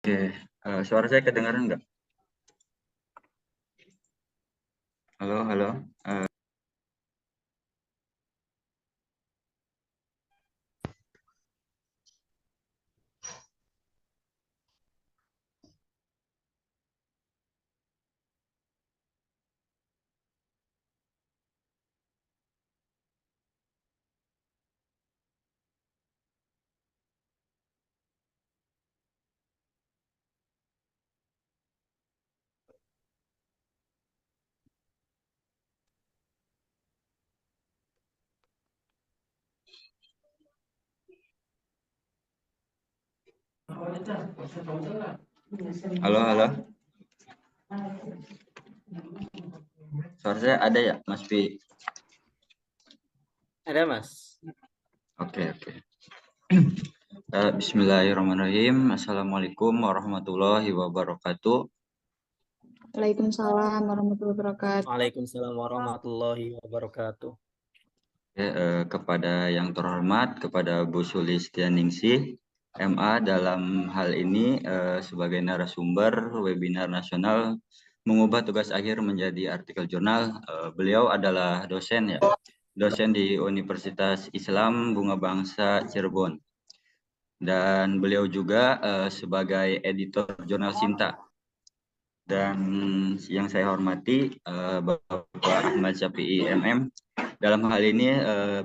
Oke, suara saya kedengaran nggak? Halo, halo. Halo, halo. Suara saya ada ya, Mas Pi? Ada, Mas. Oke, oke. Bismillahirrahmanirrahim. Assalamualaikum warahmatullahi wabarakatuh. Waalaikumsalam warahmatullahi wabarakatuh. Waalaikumsalam warahmatullahi wabarakatuh. Kepada yang terhormat, kepada Bu Sulistianingsih, MA dalam hal ini sebagai narasumber webinar nasional mengubah tugas akhir menjadi artikel jurnal. Beliau adalah dosen ya, dosen di Universitas Islam Bunga Bangsa Cirebon. Dan beliau juga sebagai editor jurnal Sinta. Dan yang saya hormati Bapak Ahmad Syafi'i MM. Dalam hal ini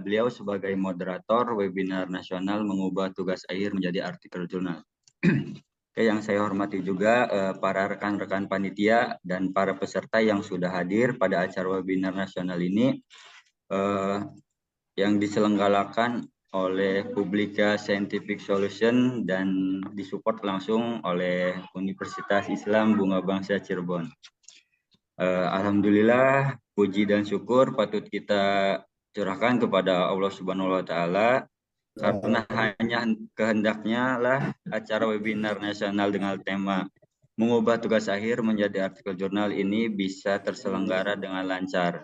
beliau sebagai moderator webinar nasional mengubah tugas akhir menjadi artikel jurnal. Yang saya hormati juga para rekan-rekan panitia dan para peserta yang sudah hadir pada acara webinar nasional ini yang diselenggarakan oleh Publika Scientific Solution dan disupport langsung oleh Universitas Islam Bunga Bangsa Cirebon. Alhamdulillah, puji dan syukur patut kita curahkan kepada Allah Subhanahu wa Ta'ala, karena hanya kehendaknya lah acara webinar nasional dengan tema mengubah tugas akhir menjadi artikel jurnal ini bisa terselenggara dengan lancar.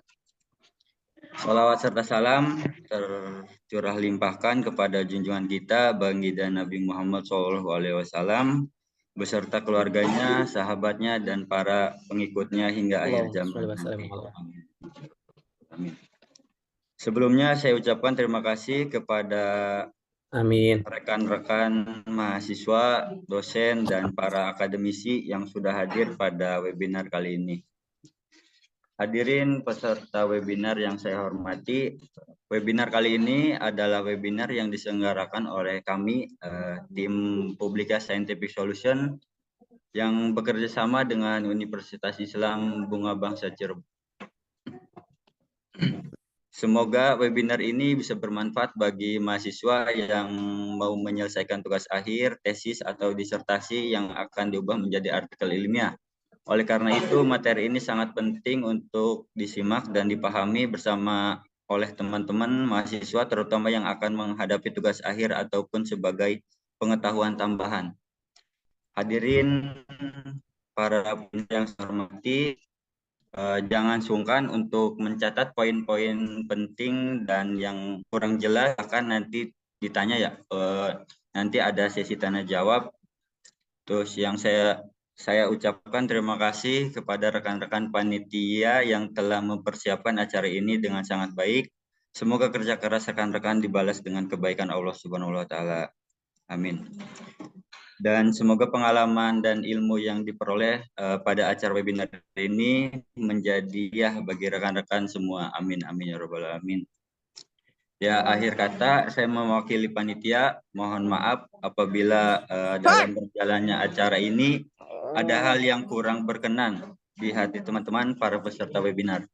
Salawat serta salam tercurah limpahkan kepada junjungan kita baginda Nabi Muhammad SAW beserta keluarganya, sahabatnya, dan para pengikutnya hingga akhir zaman nanti. Amin. Sebelumnya saya ucapkan terima kasih kepada rekan-rekan mahasiswa, dosen, dan para akademisi yang sudah hadir pada webinar kali ini. Hadirin peserta webinar yang saya hormati, webinar kali ini adalah webinar yang diselenggarakan oleh kami, tim Publika Scientific Solution, yang bekerja sama dengan Universitas Islam Bunga Bangsa Cirebon. Semoga webinar ini bisa bermanfaat bagi mahasiswa yang mau menyelesaikan tugas akhir, tesis, atau disertasi yang akan diubah menjadi artikel ilmiah. Oleh karena itu, materi ini sangat penting untuk disimak dan dipahami bersama oleh teman-teman mahasiswa, terutama yang akan menghadapi tugas akhir ataupun sebagai pengetahuan tambahan. Hadirin para pendengar yang saya hormati, jangan sungkan untuk mencatat poin-poin penting dan yang kurang jelas akan nanti ditanya ya. Nanti ada sesi tanya jawab. Terus yang saya ucapkan terima kasih kepada rekan-rekan panitia yang telah mempersiapkan acara ini dengan sangat baik. Semoga kerja keras rekan-rekan dibalas dengan kebaikan Allah Subhanahu wa Ta'ala. Amin. Dan semoga pengalaman dan ilmu yang diperoleh pada acara webinar ini menjadi ya bagi rekan-rekan semua. Amin, amin ya rabbal alamin. Ya, akhir kata saya mewakili panitia, mohon maaf apabila dalam berjalannya acara ini ada hal yang kurang berkenan di hati teman-teman para peserta webinar.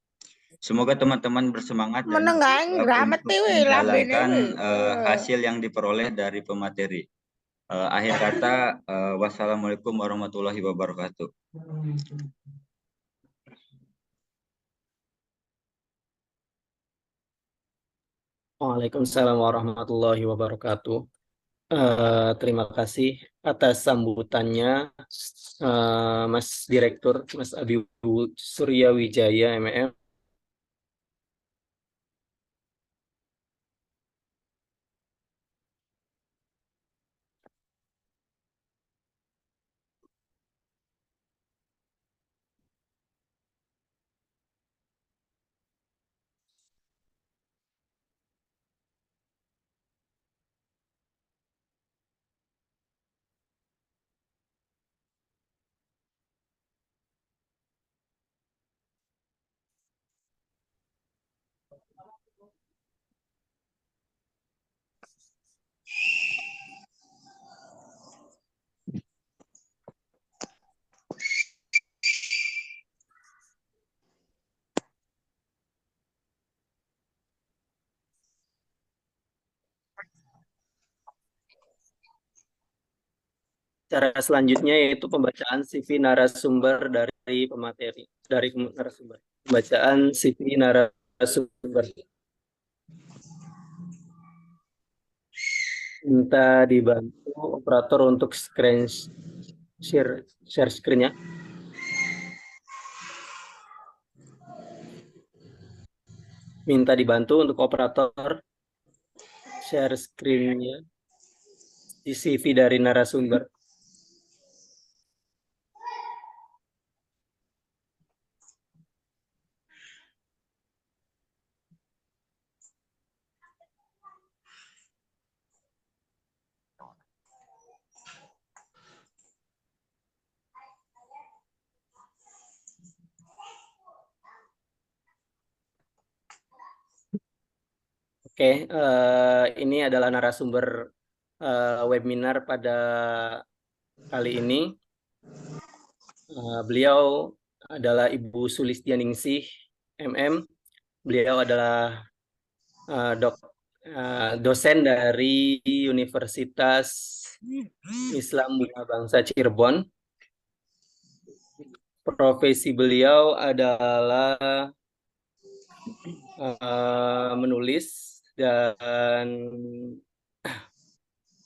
Semoga teman-teman bersemangat dan untuk menjalankan hasil yang diperoleh dari pemateri. Akhir kata, wassalamualaikum warahmatullahi wabarakatuh. Waalaikumsalam warahmatullahi wabarakatuh. Terima kasih atas sambutannya, Mas Direktur, Mas Abibu Surya Wijaya, MM. Cara selanjutnya yaitu pembacaan CV narasumber dari pemateri, dari narasumber. Pembacaan CV narasumber. Minta dibantu operator untuk share screen-nya. Minta dibantu untuk operator share screen-nya di CV dari narasumber. Oke, ini adalah narasumber webinar pada kali ini. Beliau adalah Ibu Sulistianingsih, MM. Beliau adalah dosen dari Universitas Islam Bina Bangsa Cirebon. Profesi beliau adalah menulis dan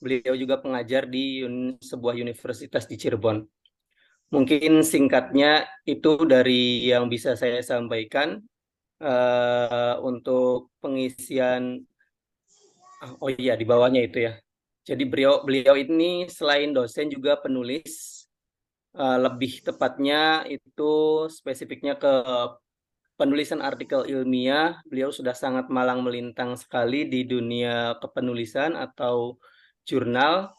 beliau juga pengajar di sebuah universitas di Cirebon. Mungkin singkatnya itu dari yang bisa saya sampaikan. Untuk pengisian, oh iya di bawahnya itu ya. Jadi beliau ini selain dosen juga penulis. Lebih tepatnya itu spesifiknya ke penulisan artikel ilmiah. Beliau sudah sangat malang melintang sekali di dunia kepenulisan atau jurnal.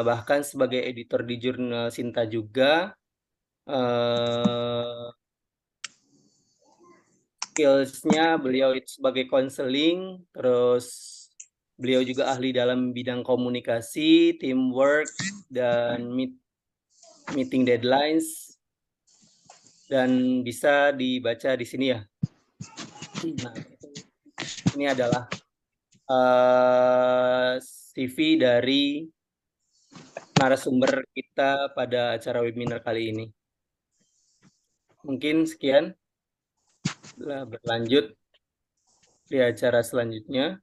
Bahkan sebagai editor di jurnal Sinta juga. Skills-nya beliau itu sebagai konseling, terus beliau juga ahli dalam bidang komunikasi, teamwork, dan meeting deadlines, dan bisa dibaca di sini ya. Nah, ini adalah CV dari narasumber kita pada acara webinar kali ini. Mungkin sekian. Berlanjut di acara selanjutnya.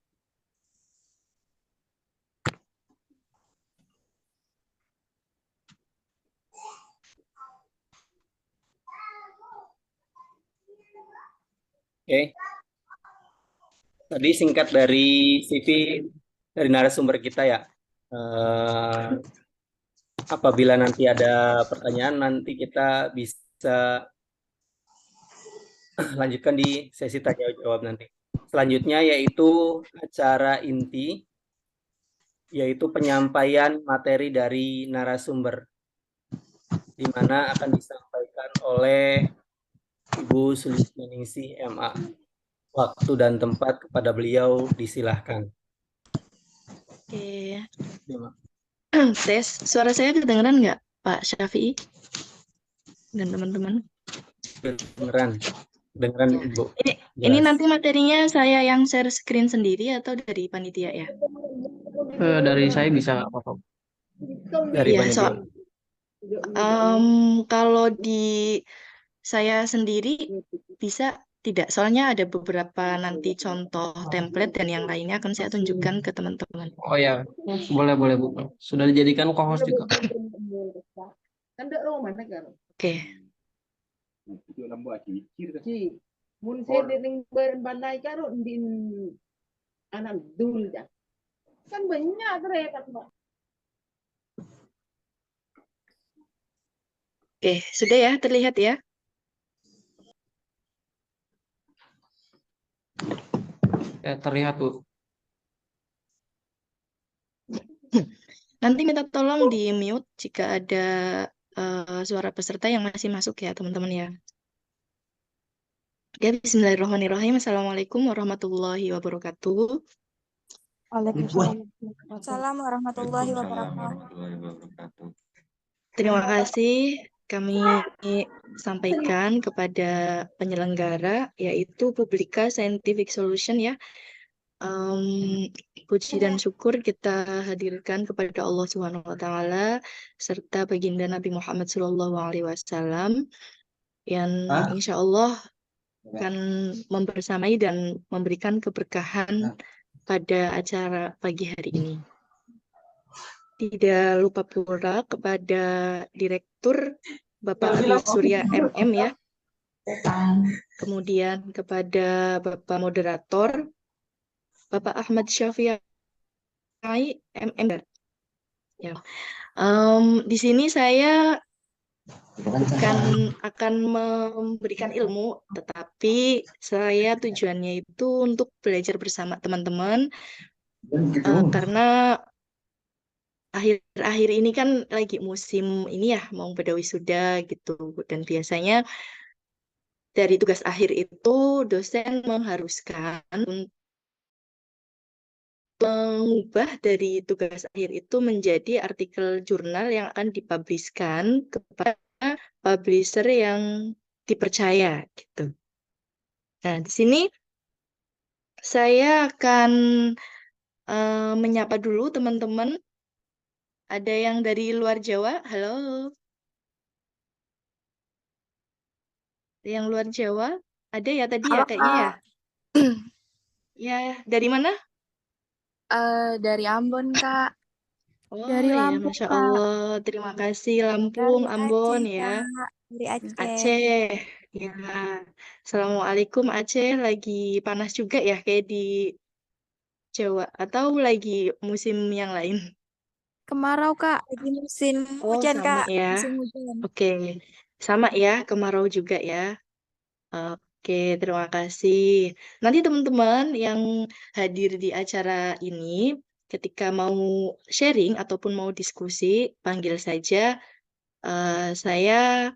Oke. Tadi singkat dari CV dari narasumber kita ya. Apabila nanti ada pertanyaan, nanti kita bisa lanjutkan di sesi tanya jawab nanti. Selanjutnya yaitu acara inti, yaitu penyampaian materi dari narasumber, di mana akan disampaikan oleh Ibu Sulistianingsih MA. Waktu dan tempat kepada beliau disilahkan. Oke. Tes, suara saya kedengeran nggak, Pak Syafi'i dan teman-teman? Kedengeran Ya. Ibu. Ini nanti materinya saya yang share screen sendiri atau dari panitia ya? Dari saya bisa apa-apa. Dari Ya, panitia. kalau di saya sendiri bisa tidak, soalnya ada beberapa nanti contoh template dan yang lainnya akan saya tunjukkan ke teman-teman. Oh ya, boleh Bu. Sudah dijadikan co-host juga. Oke. Mun sede ning bandai karo din anak dul ya. Kan banyak repot, Mbak. Oke, sudah ya, terlihat ya? Ya, terlihat Bu. Nanti minta tolong di mute jika ada suara peserta yang masih masuk ya, teman-teman ya. Ya, bismillahirrahmanirrahim. Assalamualaikum warahmatullahi wabarakatuh. Waalaikumsalam warahmatullahi wabarakatuh. Terima kasih kami sampaikan kepada penyelenggara, yaitu Publika Scientific Solution ya. Puji dan syukur kita hadirkan kepada Allah Subhanahu wa taala serta baginda Nabi Muhammad sallallahu alaihi wasallam yang insya Allah akan membersamai dan memberikan keberkahan pada acara pagi hari ini. Tidak lupa pula kepada Direktur Bapak Adi Surya MM ya. Kemudian kepada Bapak Moderator Bapak Ahmad Syafi'i MM. Ya. Di sini saya bukan akan memberikan ilmu, tetapi saya tujuannya itu untuk belajar bersama teman-teman, karena akhir-akhir ini kan lagi musim ini ya, mau pada wisuda gitu, dan biasanya dari tugas akhir itu dosen mengharuskan untuk mengubah dari tugas akhir itu menjadi artikel jurnal yang akan dipublishkan kepada publisher yang dipercaya gitu. Nah, di sini saya akan menyapa dulu teman-teman. Ada yang dari luar Jawa? Halo. Ada yang luar Jawa? Ada ya tadi ya Halo, kayaknya ya? Kak. Ya, dari mana? Dari Ambon, Kak. Oh Dari ya, Lampung, Masya Kak. Allah. Terima kasih Lampung, Dari Ambon Aceh, ya. Kak. Dari Aceh. Aceh. Ya. Assalamualaikum Aceh. Lagi panas juga ya kayak di Jawa. Atau lagi musim yang lain? Kemarau, Kak. Lagi musim Oh, hujan, sama Kak. ya. Musim hujan. Oke. Sama ya, kemarau juga ya. Oke, terima kasih. Nanti teman-teman yang hadir di acara ini, ketika mau sharing ataupun mau diskusi, panggil saja saya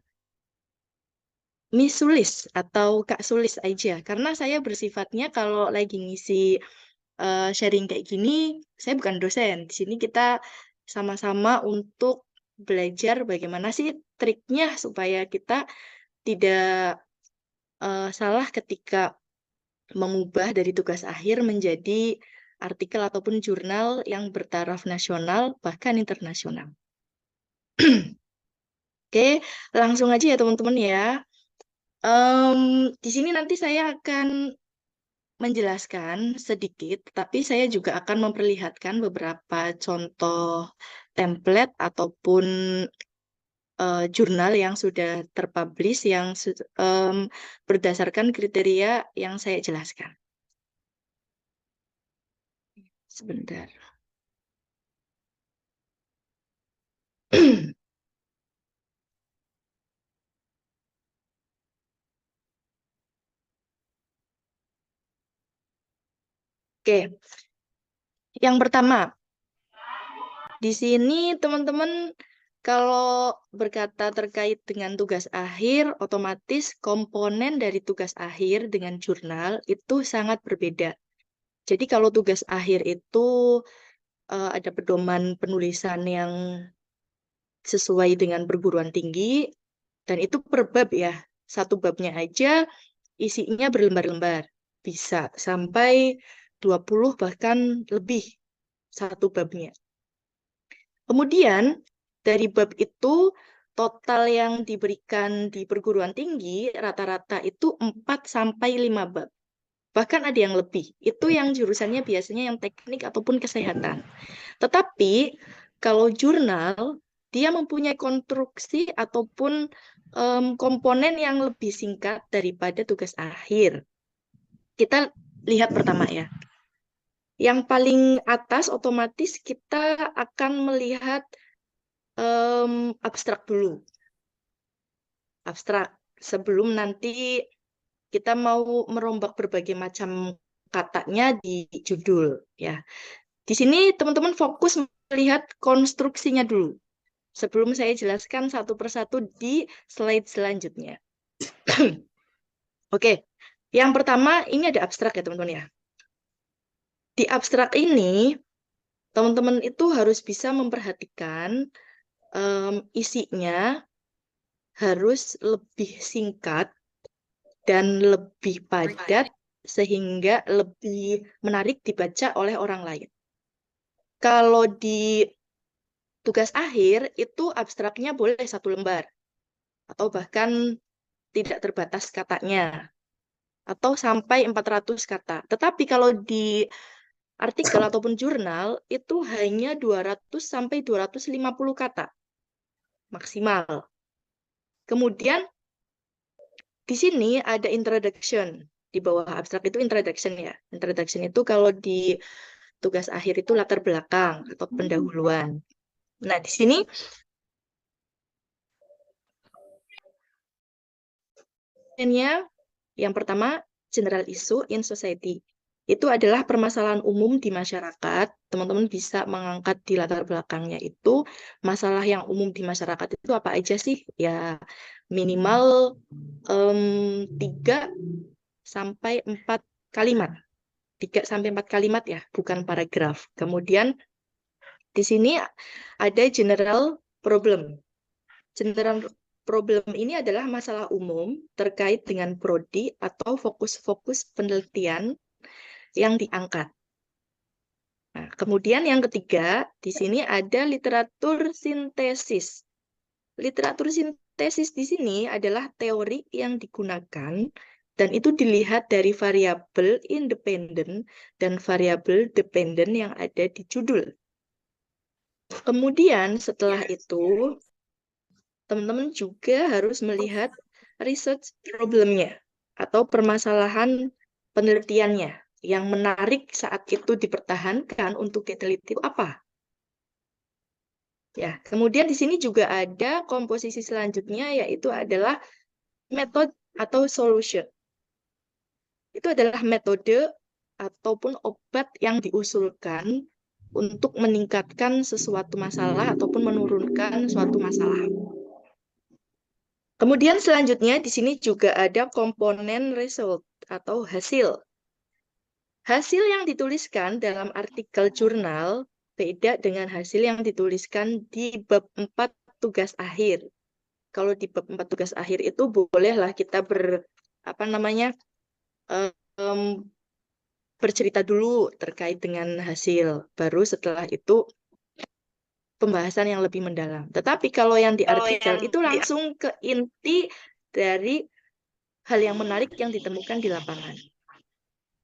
Miss Sulis atau Kak Sulis aja. Karena saya bersifatnya kalau lagi ngisi sharing kayak gini, saya bukan dosen. Di sini kita sama-sama untuk belajar bagaimana sih triknya supaya kita tidak salah ketika mengubah dari tugas akhir menjadi artikel ataupun jurnal yang bertaraf nasional bahkan internasional. Oke, langsung aja ya teman-teman ya. Di sini nanti saya akan menjelaskan sedikit, tapi saya juga akan memperlihatkan beberapa contoh template ataupun jurnal yang sudah terpublish yang berdasarkan kriteria yang saya jelaskan. Sebentar. Oke, yang pertama, di sini teman-teman kalau berkata terkait dengan tugas akhir, otomatis komponen dari tugas akhir dengan jurnal itu sangat berbeda. Jadi kalau tugas akhir itu ada pedoman penulisan yang sesuai dengan perguruan tinggi, dan itu per bab ya. Satu babnya aja isinya berlembar-lembar. Bisa sampai 20 bahkan lebih satu babnya. Kemudian dari bab itu total yang diberikan di perguruan tinggi rata-rata itu 4 sampai 5 bab. Bahkan ada yang lebih. Itu yang jurusannya biasanya yang teknik ataupun kesehatan. Tetapi kalau jurnal dia mempunyai konstruksi ataupun komponen yang lebih singkat daripada tugas akhir. Kita lihat pertama ya. Yang paling atas otomatis kita akan melihat abstrak dulu. Abstrak. Sebelum nanti kita mau merombak berbagai macam katanya di judul. Ya. Di sini teman-teman fokus melihat konstruksinya dulu. Sebelum saya jelaskan satu persatu di slide selanjutnya. Oke, yang pertama ini ada abstrak ya teman-teman ya. Di abstrak ini, teman-teman itu harus bisa memperhatikan isinya harus lebih singkat dan lebih padat sehingga lebih menarik dibaca oleh orang lain. Kalau di tugas akhir itu abstraknya boleh 1 lembar atau bahkan tidak terbatas katanya atau sampai 400 kata. Tetapi kalau di artikel ataupun jurnal itu hanya 200 sampai 250 kata maksimal. Kemudian di sini ada introduction. Di bawah abstrak itu introduction ya. Introduction itu kalau di tugas akhir itu latar belakang atau pendahuluan. Nah, di sini yang pertama, general issue in society. Itu adalah permasalahan umum di masyarakat. Teman-teman bisa mengangkat di latar belakangnya itu masalah yang umum di masyarakat itu apa aja sih? Ya minimal 3 sampai 4 kalimat. 3 sampai 4 kalimat ya, bukan paragraf. Kemudian di sini ada general problem. General problem ini adalah masalah umum terkait dengan prodi atau fokus-fokus penelitian yang diangkat. Nah, kemudian yang ketiga, di sini ada literatur sintesis. Literatur sintesis di sini adalah teori yang digunakan dan itu dilihat dari variabel independen dan variabel dependen yang ada di judul. Kemudian setelah itu, teman-teman juga harus melihat research problemnya atau permasalahan penelitiannya yang menarik saat itu dipertahankan untuk diteliti itu apa. Ya, kemudian di sini juga ada komposisi selanjutnya yaitu adalah method atau solution. Itu adalah metode ataupun obat yang diusulkan untuk meningkatkan sesuatu masalah ataupun menurunkan suatu masalah. Kemudian selanjutnya di sini juga ada komponen result atau hasil. Hasil yang dituliskan dalam artikel jurnal beda dengan hasil yang dituliskan di bab 4 tugas akhir. Kalau di bab 4 tugas akhir itu bolehlah kita bercerita dulu terkait dengan hasil. Baru setelah itu pembahasan yang lebih mendalam. Tetapi kalau yang di artikel itu langsung ke inti dari hal yang menarik yang ditemukan di lapangan.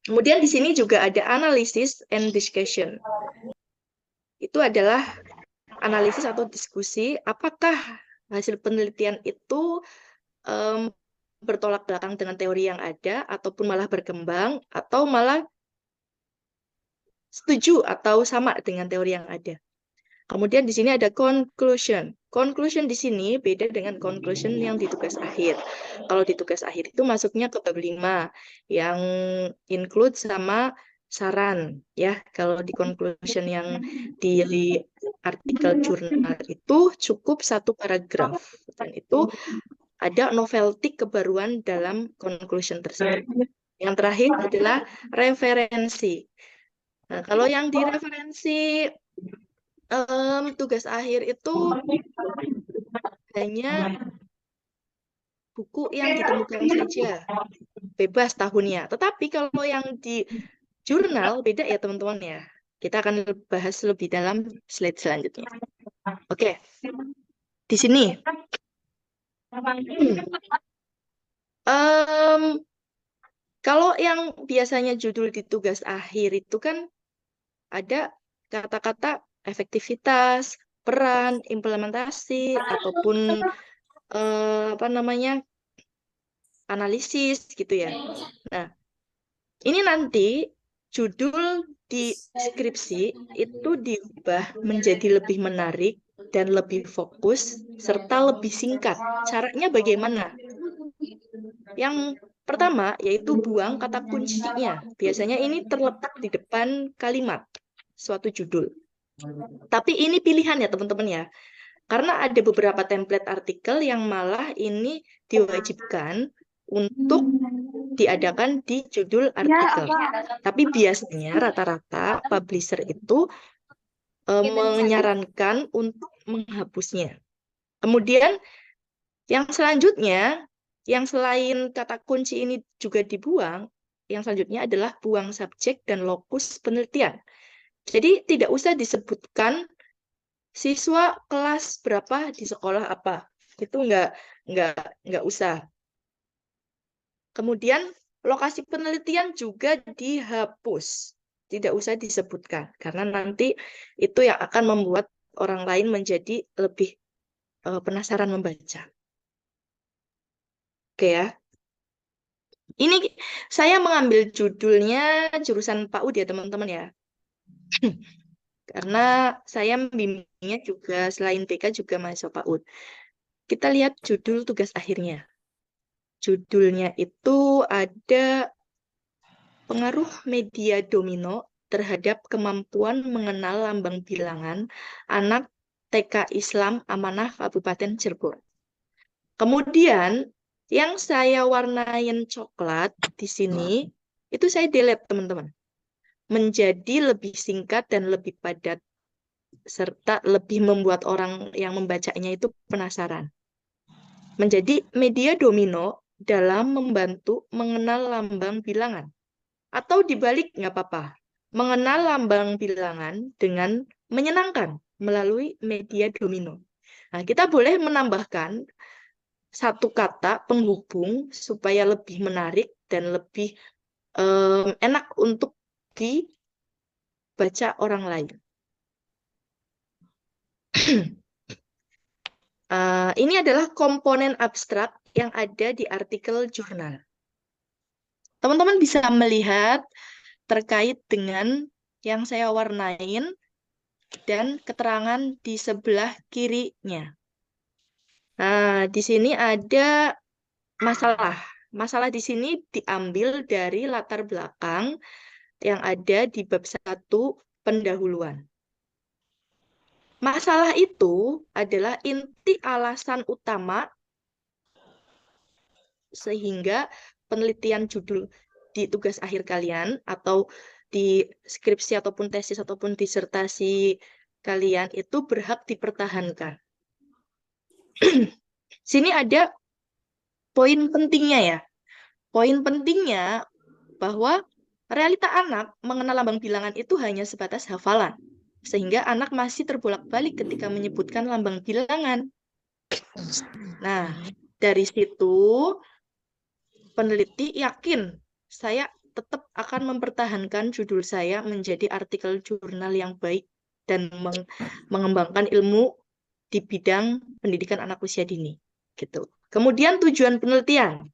Kemudian di sini juga ada analysis and discussion. Itu adalah analisis atau diskusi apakah hasil penelitian itu bertolak belakang dengan teori yang ada ataupun malah berkembang atau malah setuju atau sama dengan teori yang ada. Kemudian di sini ada conclusion. Conclusion di sini beda dengan conclusion yang di tugas akhir. Kalau di tugas akhir itu masuknya ke bab 5 yang include sama saran ya. Kalau di conclusion yang di artikel jurnal itu cukup 1 paragraf dan itu ada novelty kebaruan dalam conclusion tersebut. Yang terakhir adalah referensi. Nah, kalau yang di referensi tugas akhir itu hanya buku yang ditemukan saja, bebas tahunnya. Tetapi kalau yang di jurnal beda ya teman-teman ya. Kita akan bahas lebih dalam slide selanjutnya. Oke, di sini. Kalau yang biasanya judul di tugas akhir itu kan ada kata-kata efektivitas, peran, implementasi, ataupun analisis gitu ya. Nah, ini nanti judul di skripsi itu diubah menjadi lebih menarik dan lebih fokus serta lebih singkat. Caranya bagaimana? Yang pertama yaitu buang kata kuncinya. Biasanya ini terletak di depan kalimat suatu judul. Tapi ini pilihan ya teman-teman ya. Karena ada beberapa template artikel yang malah ini diwajibkan untuk diadakan di judul artikel. Tapi biasanya rata-rata publisher itu menyarankan untuk menghapusnya. Kemudian yang selanjutnya, yang selain kata kunci ini juga dibuang, yang selanjutnya adalah buang subjek dan lokus penelitian. Jadi tidak usah disebutkan siswa kelas berapa di sekolah apa. Itu nggak usah. Kemudian lokasi penelitian juga dihapus. Tidak usah disebutkan karena nanti itu yang akan membuat orang lain menjadi lebih penasaran membaca. Oke ya. Ini saya mengambil judulnya jurusan PAUD ya teman-teman ya. Karena saya bimbingnya juga selain TK juga mahasiswa PAUD. Kita lihat judul tugas akhirnya. Judulnya itu ada pengaruh media domino terhadap kemampuan mengenal lambang bilangan anak TK Islam Amanah Kabupaten Cirebon. Kemudian yang saya warnain coklat di sini itu saya delete teman-teman. Menjadi lebih singkat dan lebih padat serta lebih membuat orang yang membacanya itu penasaran. Menjadi media domino dalam membantu mengenal lambang bilangan. Atau dibalik nggak apa-apa. Mengenal lambang bilangan dengan menyenangkan melalui media domino. Nah, kita boleh menambahkan satu kata penghubung supaya lebih menarik dan lebih enak untuk dibaca orang lain. Ini adalah komponen abstrak yang ada di artikel jurnal. Teman-teman bisa melihat terkait dengan yang saya warnain dan keterangan di sebelah kirinya. Nah, di sini ada masalah. Masalah di sini diambil dari latar belakang yang ada di bab 1 pendahuluan. Masalah itu adalah inti alasan utama sehingga penelitian judul di tugas akhir kalian atau di skripsi ataupun tesis ataupun disertasi kalian itu berhak dipertahankan. Sini ada poin pentingnya ya. Poin pentingnya bahwa realita anak mengenal lambang bilangan itu hanya sebatas hafalan. Sehingga anak masih terbolak-balik ketika menyebutkan lambang bilangan. Nah, dari situ peneliti yakin saya tetap akan mempertahankan judul saya menjadi artikel jurnal yang baik dan mengembangkan ilmu di bidang pendidikan anak usia dini. Gitu. Kemudian tujuan penelitian.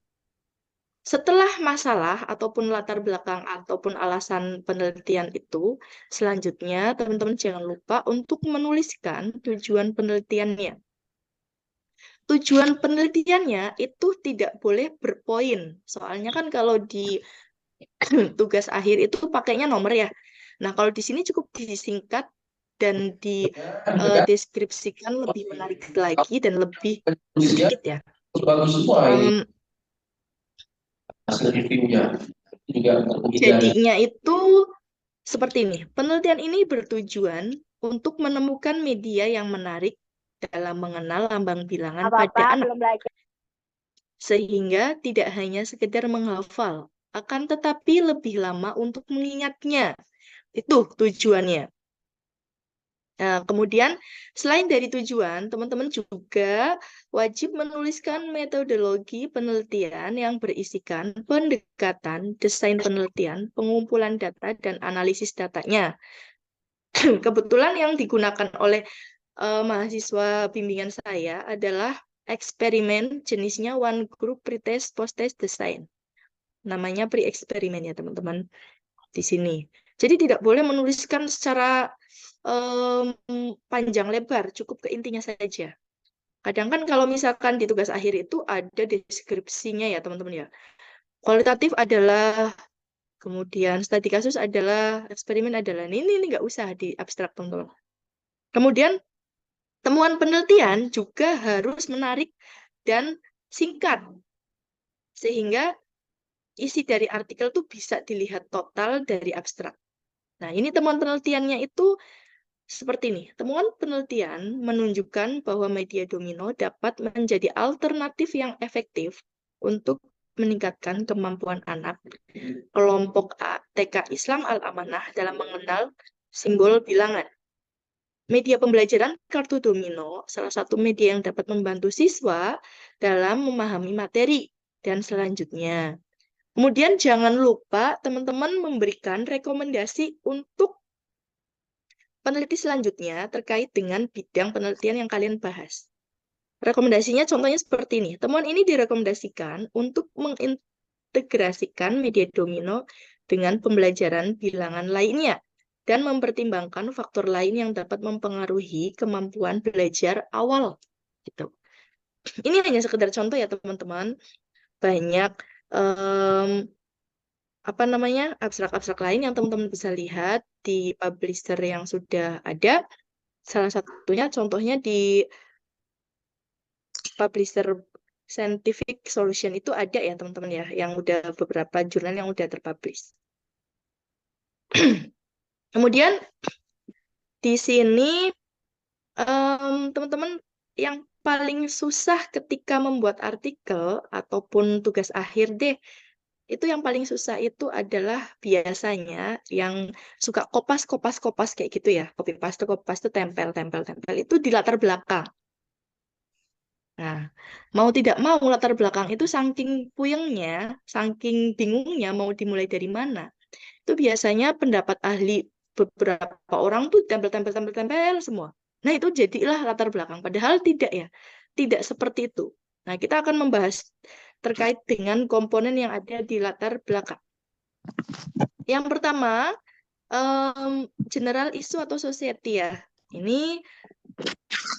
Setelah masalah ataupun latar belakang ataupun alasan penelitian itu, selanjutnya teman-teman jangan lupa untuk menuliskan tujuan penelitiannya. Tujuan penelitiannya itu tidak boleh berpoin. Soalnya kan kalau di tugas akhir itu pakainya nomor ya. Nah, kalau di sini cukup disingkat dan dideskripsikan lebih menarik lagi dan lebih sedikit ya. Jadinya itu seperti ini. Penelitian ini bertujuan untuk menemukan media yang menarik dalam mengenal lambang bilangan pada anak. Sehingga tidak hanya sekedar menghafal, akan tetapi lebih lama untuk mengingatnya. Itu tujuannya. Nah, kemudian selain dari tujuan, teman-teman juga wajib menuliskan metodologi penelitian yang berisikan pendekatan, desain penelitian, pengumpulan data, dan analisis datanya. Kebetulan yang digunakan oleh mahasiswa bimbingan saya adalah eksperimen jenisnya one group pretest post-test design. Namanya pre-eksperimen ya teman-teman di sini. Jadi tidak boleh menuliskan secara panjang lebar, cukup ke intinya saja. Kadang kan kalau misalkan di tugas akhir itu ada deskripsinya ya teman-teman ya. Kualitatif adalah, kemudian studi kasus adalah, eksperimen adalah. Ini nggak usah di abstrak teman-teman. Kemudian temuan penelitian juga harus menarik dan singkat. Sehingga isi dari artikel itu bisa dilihat total dari abstrak. Nah, ini temuan penelitiannya itu seperti ini. Temuan penelitian menunjukkan bahwa media domino dapat menjadi alternatif yang efektif untuk meningkatkan kemampuan anak kelompok TK Islam Al-Amanah dalam mengenal simbol bilangan. Media pembelajaran kartu domino, salah satu media yang dapat membantu siswa dalam memahami materi. Dan selanjutnya, kemudian jangan lupa teman-teman memberikan rekomendasi untuk peneliti selanjutnya terkait dengan bidang penelitian yang kalian bahas. Rekomendasinya contohnya seperti ini. Temuan ini direkomendasikan untuk mengintegrasikan media domino dengan pembelajaran bilangan lainnya dan mempertimbangkan faktor lain yang dapat mempengaruhi kemampuan belajar awal. Gitu. Ini hanya sekedar contoh ya teman-teman. Banyak abstrak-abstrak lain yang teman-teman bisa lihat di publisher yang sudah ada. Salah satunya contohnya di publisher Scientific Solution itu ada ya teman-teman ya, yang udah beberapa jurnal yang udah terpublish. Kemudian di sini teman-teman yang paling susah ketika membuat artikel ataupun tugas akhir deh, itu yang paling susah itu adalah biasanya yang suka kopas kayak gitu ya, copy paste tempel itu di latar belakang. Nah, mau tidak mau latar belakang itu saking puyengnya, saking bingungnya mau dimulai dari mana. Itu biasanya pendapat ahli beberapa orang tuh tempel semua. Nah, itu jadilah latar belakang. Padahal tidak ya. Tidak seperti itu. Nah, kita akan membahas terkait dengan komponen yang ada di latar belakang. Yang pertama, general issue atau society ya. Ini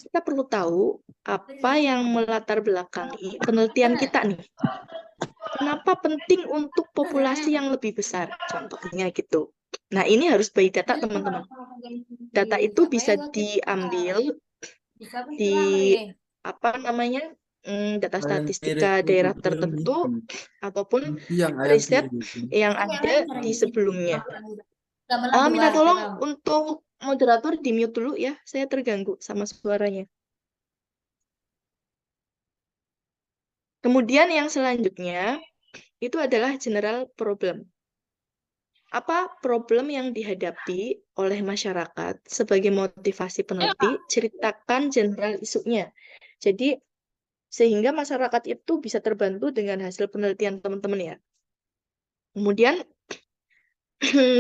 kita perlu tahu apa yang melatar belakangi penelitian kita nih. Kenapa penting untuk populasi yang lebih besar? Contohnya gitu. Nah, ini harus by data, teman-teman. Data itu bisa diambil di data statistika daerah tertentu ataupun riset yang ada di sebelumnya. Minta tolong untuk moderator di-mute dulu ya, saya terganggu sama suaranya. Kemudian yang selanjutnya itu adalah general problem. Apa problem yang dihadapi oleh masyarakat sebagai motivasi peneliti? Ceritakan general isunya. Jadi sehingga masyarakat itu bisa terbantu dengan hasil penelitian teman-teman ya. Kemudian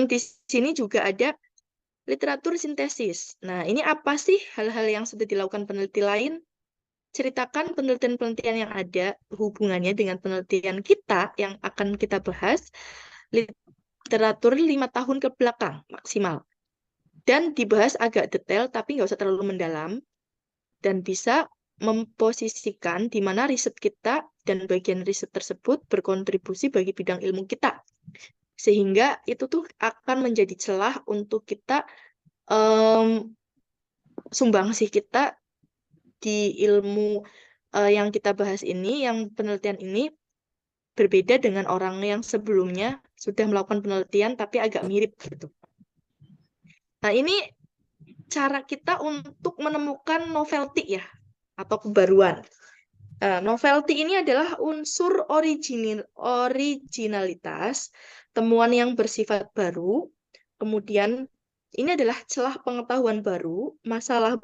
di sini juga ada literatur sintesis. Nah, ini apa sih hal-hal yang sudah dilakukan peneliti lain? Ceritakan penelitian-penelitian yang ada hubungannya dengan penelitian kita yang akan kita bahas. Literatur 5 tahun ke belakang maksimal. Dan dibahas agak detail tapi nggak usah terlalu mendalam. Dan bisa memposisikan di mana riset kita dan bagian riset tersebut berkontribusi bagi bidang ilmu kita. Sehingga itu tuh akan menjadi celah untuk kita sumbangsih kita di ilmu yang kita bahas ini, yang penelitian ini berbeda dengan orang yang sebelumnya sudah melakukan penelitian tapi agak mirip gitu. Nah, ini cara kita untuk menemukan novelty ya, atau kebaruan. Novelty ini adalah unsur originalitas, temuan yang bersifat baru, kemudian ini adalah celah pengetahuan baru, masalah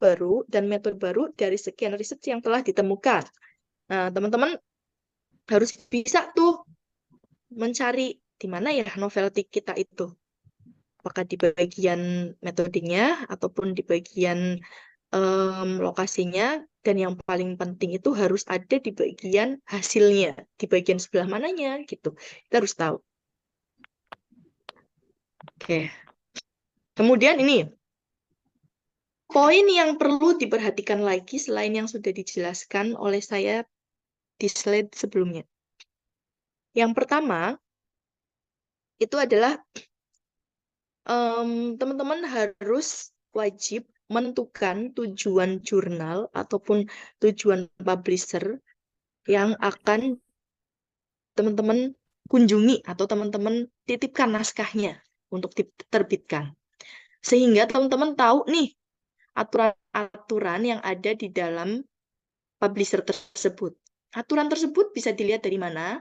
baru, dan metode baru dari sekian riset yang telah ditemukan. Nah, teman-teman harus bisa tuh mencari di mana ya novelty kita itu. Apakah di bagian metodenya ataupun di bagian lokasinya, dan yang paling penting itu harus ada di bagian hasilnya, di bagian sebelah mananya gitu. Kita harus tahu. Oke. Kemudian ini poin yang perlu diperhatikan lagi selain yang sudah dijelaskan oleh saya di slide sebelumnya. Yang pertama itu adalah teman-teman harus wajib menentukan tujuan jurnal ataupun tujuan publisher yang akan teman-teman kunjungi atau teman-teman titipkan naskahnya untuk diterbitkan. Sehingga teman-teman tahu nih aturan-aturan yang ada di dalam publisher tersebut. Aturan tersebut bisa dilihat dari mana?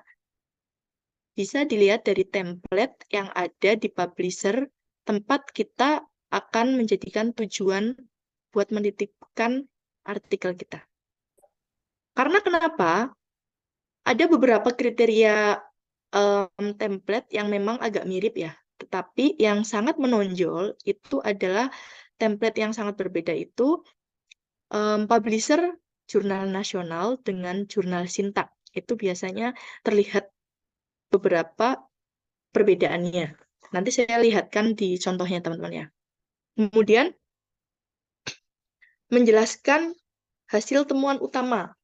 Bisa dilihat dari template yang ada di publisher tempat kita akan menjadikan tujuan buat menitipkan artikel kita. Karena kenapa? Ada beberapa kriteria template yang memang agak mirip ya, tetapi yang sangat menonjol itu adalah template yang sangat berbeda itu publisher jurnal nasional dengan jurnal Sinta. Itu biasanya terlihat beberapa perbedaannya. Nanti saya lihatkan di contohnya teman-teman ya. Kemudian menjelaskan hasil temuan utama.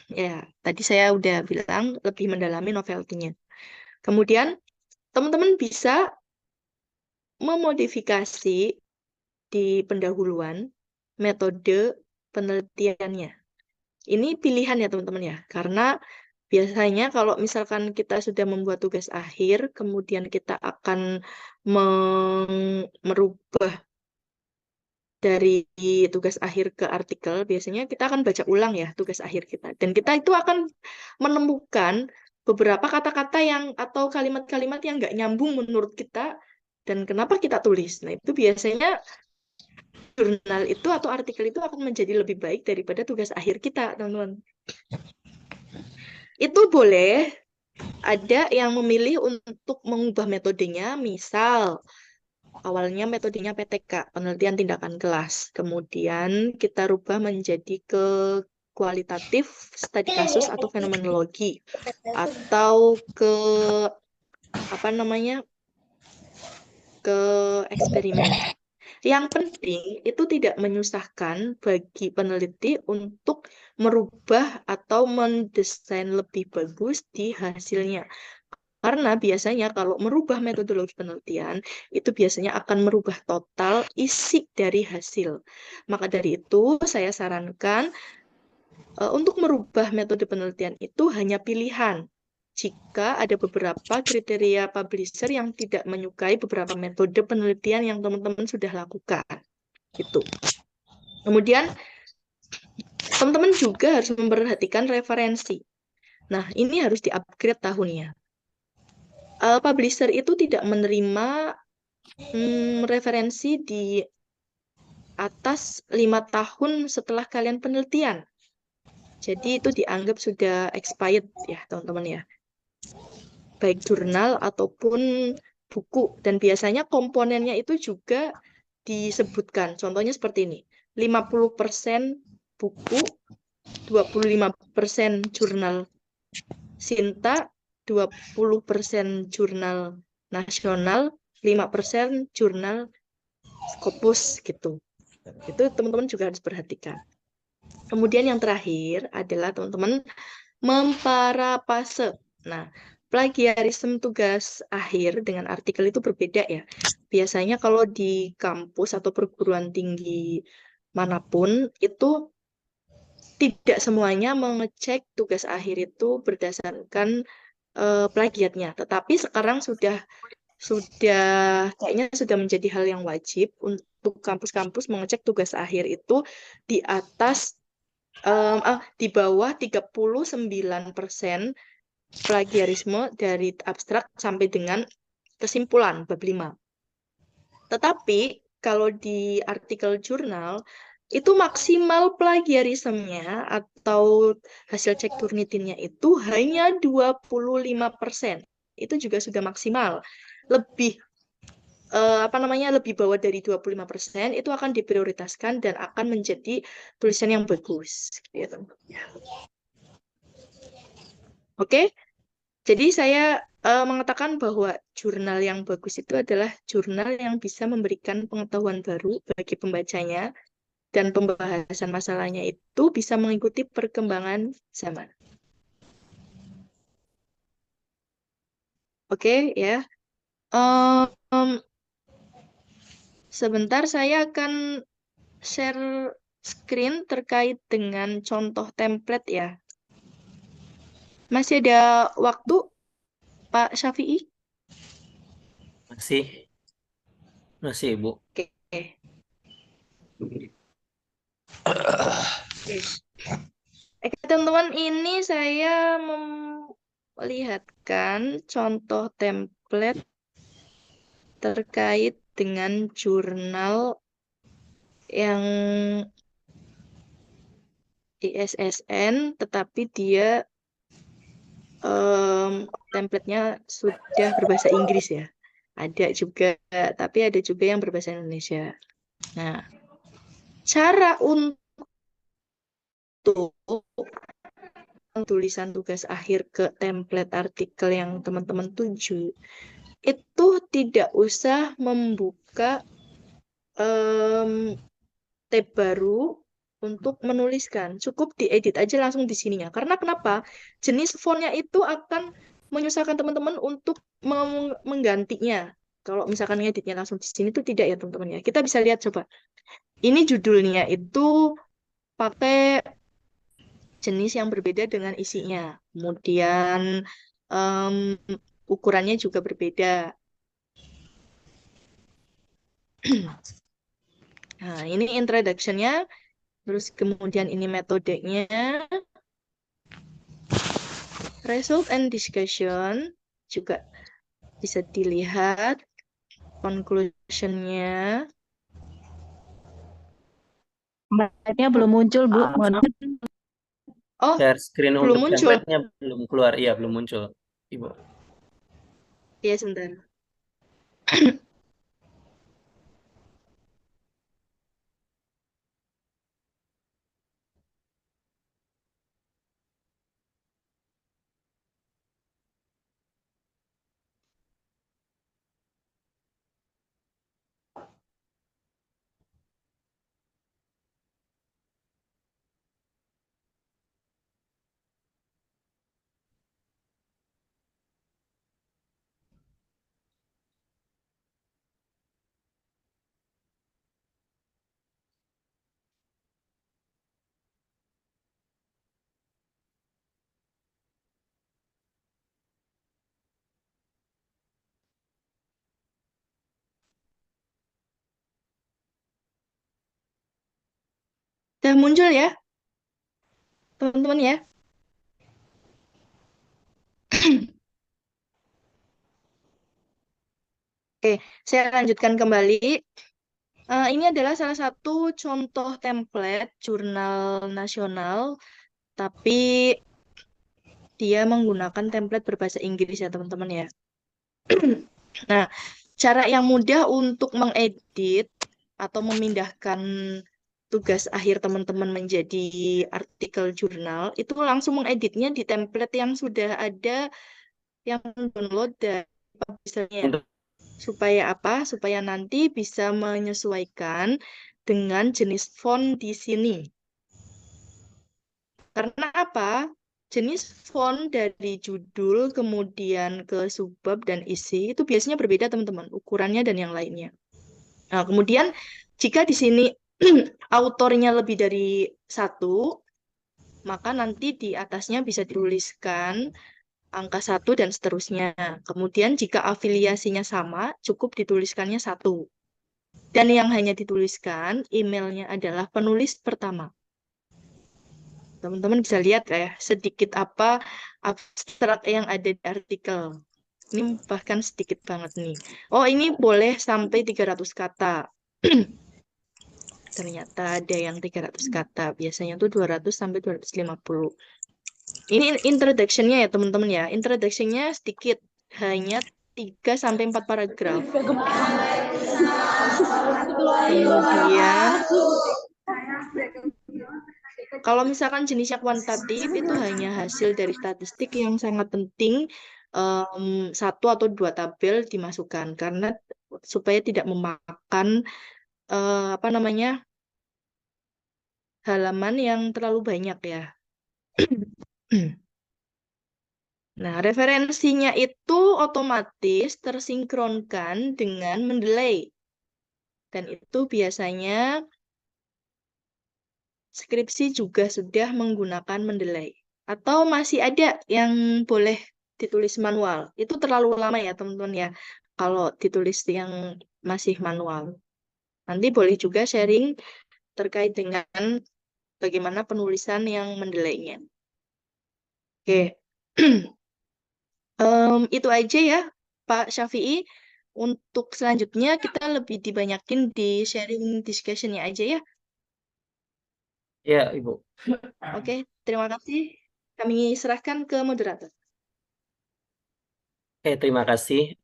Ya, tadi saya udah bilang lebih mendalami novelty-nya. Kemudian teman-teman bisa memodifikasi di pendahuluan metode penelitiannya. Ini pilihan ya teman-teman ya, karena biasanya kalau misalkan kita sudah membuat tugas akhir, kemudian kita akan merubah dari tugas akhir ke artikel, biasanya kita akan baca ulang ya tugas akhir kita. Dan kita itu akan menemukan beberapa kata-kata yang atau kalimat-kalimat yang nggak nyambung menurut kita dan kenapa kita tulis. Nah, itu biasanya jurnal itu atau artikel itu akan menjadi lebih baik daripada tugas akhir kita, teman-teman. Itu boleh ada yang memilih untuk mengubah metodenya, misal awalnya metodenya PTK, penelitian tindakan kelas. Kemudian kita rubah menjadi ke kualitatif studi kasus atau fenomenologi atau ke apa namanya? Ke eksperimen. Yang penting itu tidak menyusahkan bagi peneliti untuk merubah atau mendesain lebih bagus di hasilnya. Karena biasanya kalau merubah metodologi penelitian, itu biasanya akan merubah total isi dari hasil. Maka dari itu, saya sarankan untuk merubah metode penelitian itu hanya pilihan. Jika ada beberapa kriteria publisher yang tidak menyukai beberapa metode penelitian yang teman-teman sudah lakukan. Gitu. Kemudian, teman-teman juga harus memperhatikan referensi. Nah, ini harus di-upgrade tahunnya. Publisher itu tidak menerima referensi di atas 5 tahun setelah kalian penelitian. Jadi itu dianggap sudah expired ya teman-teman ya. Baik jurnal ataupun buku. Dan biasanya komponennya itu juga disebutkan. Contohnya seperti ini. 50% buku, 25% jurnal Sinta, 20% jurnal nasional, 5% jurnal Scopus gitu. Itu teman-teman juga harus perhatikan. Kemudian yang terakhir adalah teman-teman memparapase. Nah, plagiarisme tugas akhir dengan artikel itu berbeda ya. Biasanya kalau di kampus atau perguruan tinggi manapun itu tidak semuanya mengecek tugas akhir itu berdasarkan plagiatnya. Tetapi sekarang sudah kayaknya sudah menjadi hal yang wajib untuk kampus-kampus mengecek tugas akhir itu di atas di bawah 39% plagiarisme dari abstrak sampai dengan kesimpulan bab 5. Tetapi kalau di artikel jurnal itu maksimal plagiarismenya atau hasil cek Turnitinnya itu hanya 25%. Itu juga sudah maksimal. Lebih lebih bawah dari 25% itu akan diprioritaskan dan akan menjadi tulisan yang bagus gitu. Oke. Jadi saya mengatakan bahwa jurnal yang bagus itu adalah jurnal yang bisa memberikan pengetahuan baru bagi pembacanya dan pembahasan masalahnya itu bisa mengikuti perkembangan zaman. Oke, ya. Sebentar saya akan share screen terkait dengan contoh template ya. Masih ada waktu, Pak Syafi'i? Masih, Bu. Oke. Oke, teman-teman, ini saya melihatkan contoh template terkait dengan jurnal yang ISSN, tetapi dia template-nya sudah berbahasa Inggris ya. Ada juga, tapi ada juga yang berbahasa Indonesia. Nah, cara untuk tulisan tugas akhir ke template artikel yang teman-teman tuju, itu tidak usah membuka tab baru untuk menuliskan. Cukup diedit aja langsung di sininya. Karena kenapa? Jenis fontnya itu akan menyusahkan teman-teman untuk menggantinya. Kalau misalkan ngeditnya langsung di sini itu tidak ya teman-teman ya. Kita bisa lihat coba. Ini judulnya itu pakai jenis yang berbeda dengan isinya. Kemudian ukurannya juga berbeda. Nah, ini introduction-nya. Terus kemudian ini metodenya. Result and discussion juga bisa dilihat. Conclusion-nya. Slide-nya belum muncul, Bu. Mohon maaf. Oh, Share screen belum untuk muncul. template-nya belum keluar. Iya, belum muncul, Ibu. Iya, sebentar. Udah muncul ya, teman-teman ya. Oke, saya lanjutkan kembali. Ini adalah salah satu contoh template jurnal nasional, tapi dia menggunakan template berbahasa Inggris ya teman-teman ya. Nah, cara yang mudah untuk mengedit atau memindahkan tugas akhir teman-teman menjadi artikel jurnal, itu langsung mengeditnya di template yang sudah ada, yang download dari publisher-nya. Untuk Supaya apa? Supaya nanti bisa menyesuaikan dengan jenis font di sini. Karena apa? Jenis font dari judul, kemudian ke subbab dan isi, itu biasanya berbeda teman-teman, ukurannya dan yang lainnya. Nah, kemudian jika di sini autornya lebih dari satu, maka nanti di atasnya bisa dituliskan angka 1 dan seterusnya. Kemudian jika afiliasinya sama, cukup dituliskannya 1. Dan yang hanya dituliskan emailnya adalah penulis pertama. Teman-teman bisa lihat ya, sedikit apa abstrak yang ada di artikel. Ini bahkan sedikit banget nih. Oh, ini boleh sampai 300 kata. Ternyata ada yang 300 kata. Biasanya tuh 200 sampai 250. Ini introduction-nya ya teman-teman ya. Introduction-nya sedikit. Hanya 3 sampai 4 paragraf. Kemudian kalau misalkan jenisnya kuantitatif itu hanya hasil dari statistik yang sangat penting, 1 atau 2 tabel dimasukkan karena supaya tidak memakan halaman yang terlalu banyak ya. Nah, referensinya itu otomatis tersinkronkan dengan Mendeley. Dan itu biasanya skripsi juga sudah menggunakan Mendeley. Atau masih ada yang boleh ditulis manual. Itu terlalu lama ya teman-teman ya, kalau ditulis yang masih manual. Nanti boleh juga sharing terkait dengan bagaimana penulisan yang Mendeley-nya. Oke. Itu aja ya Pak Syafi'i. Untuk selanjutnya kita lebih dibanyakin di sharing discussion-nya aja ya. Ya, Ibu. Oke, terima kasih. Kami serahkan ke moderator. Terima kasih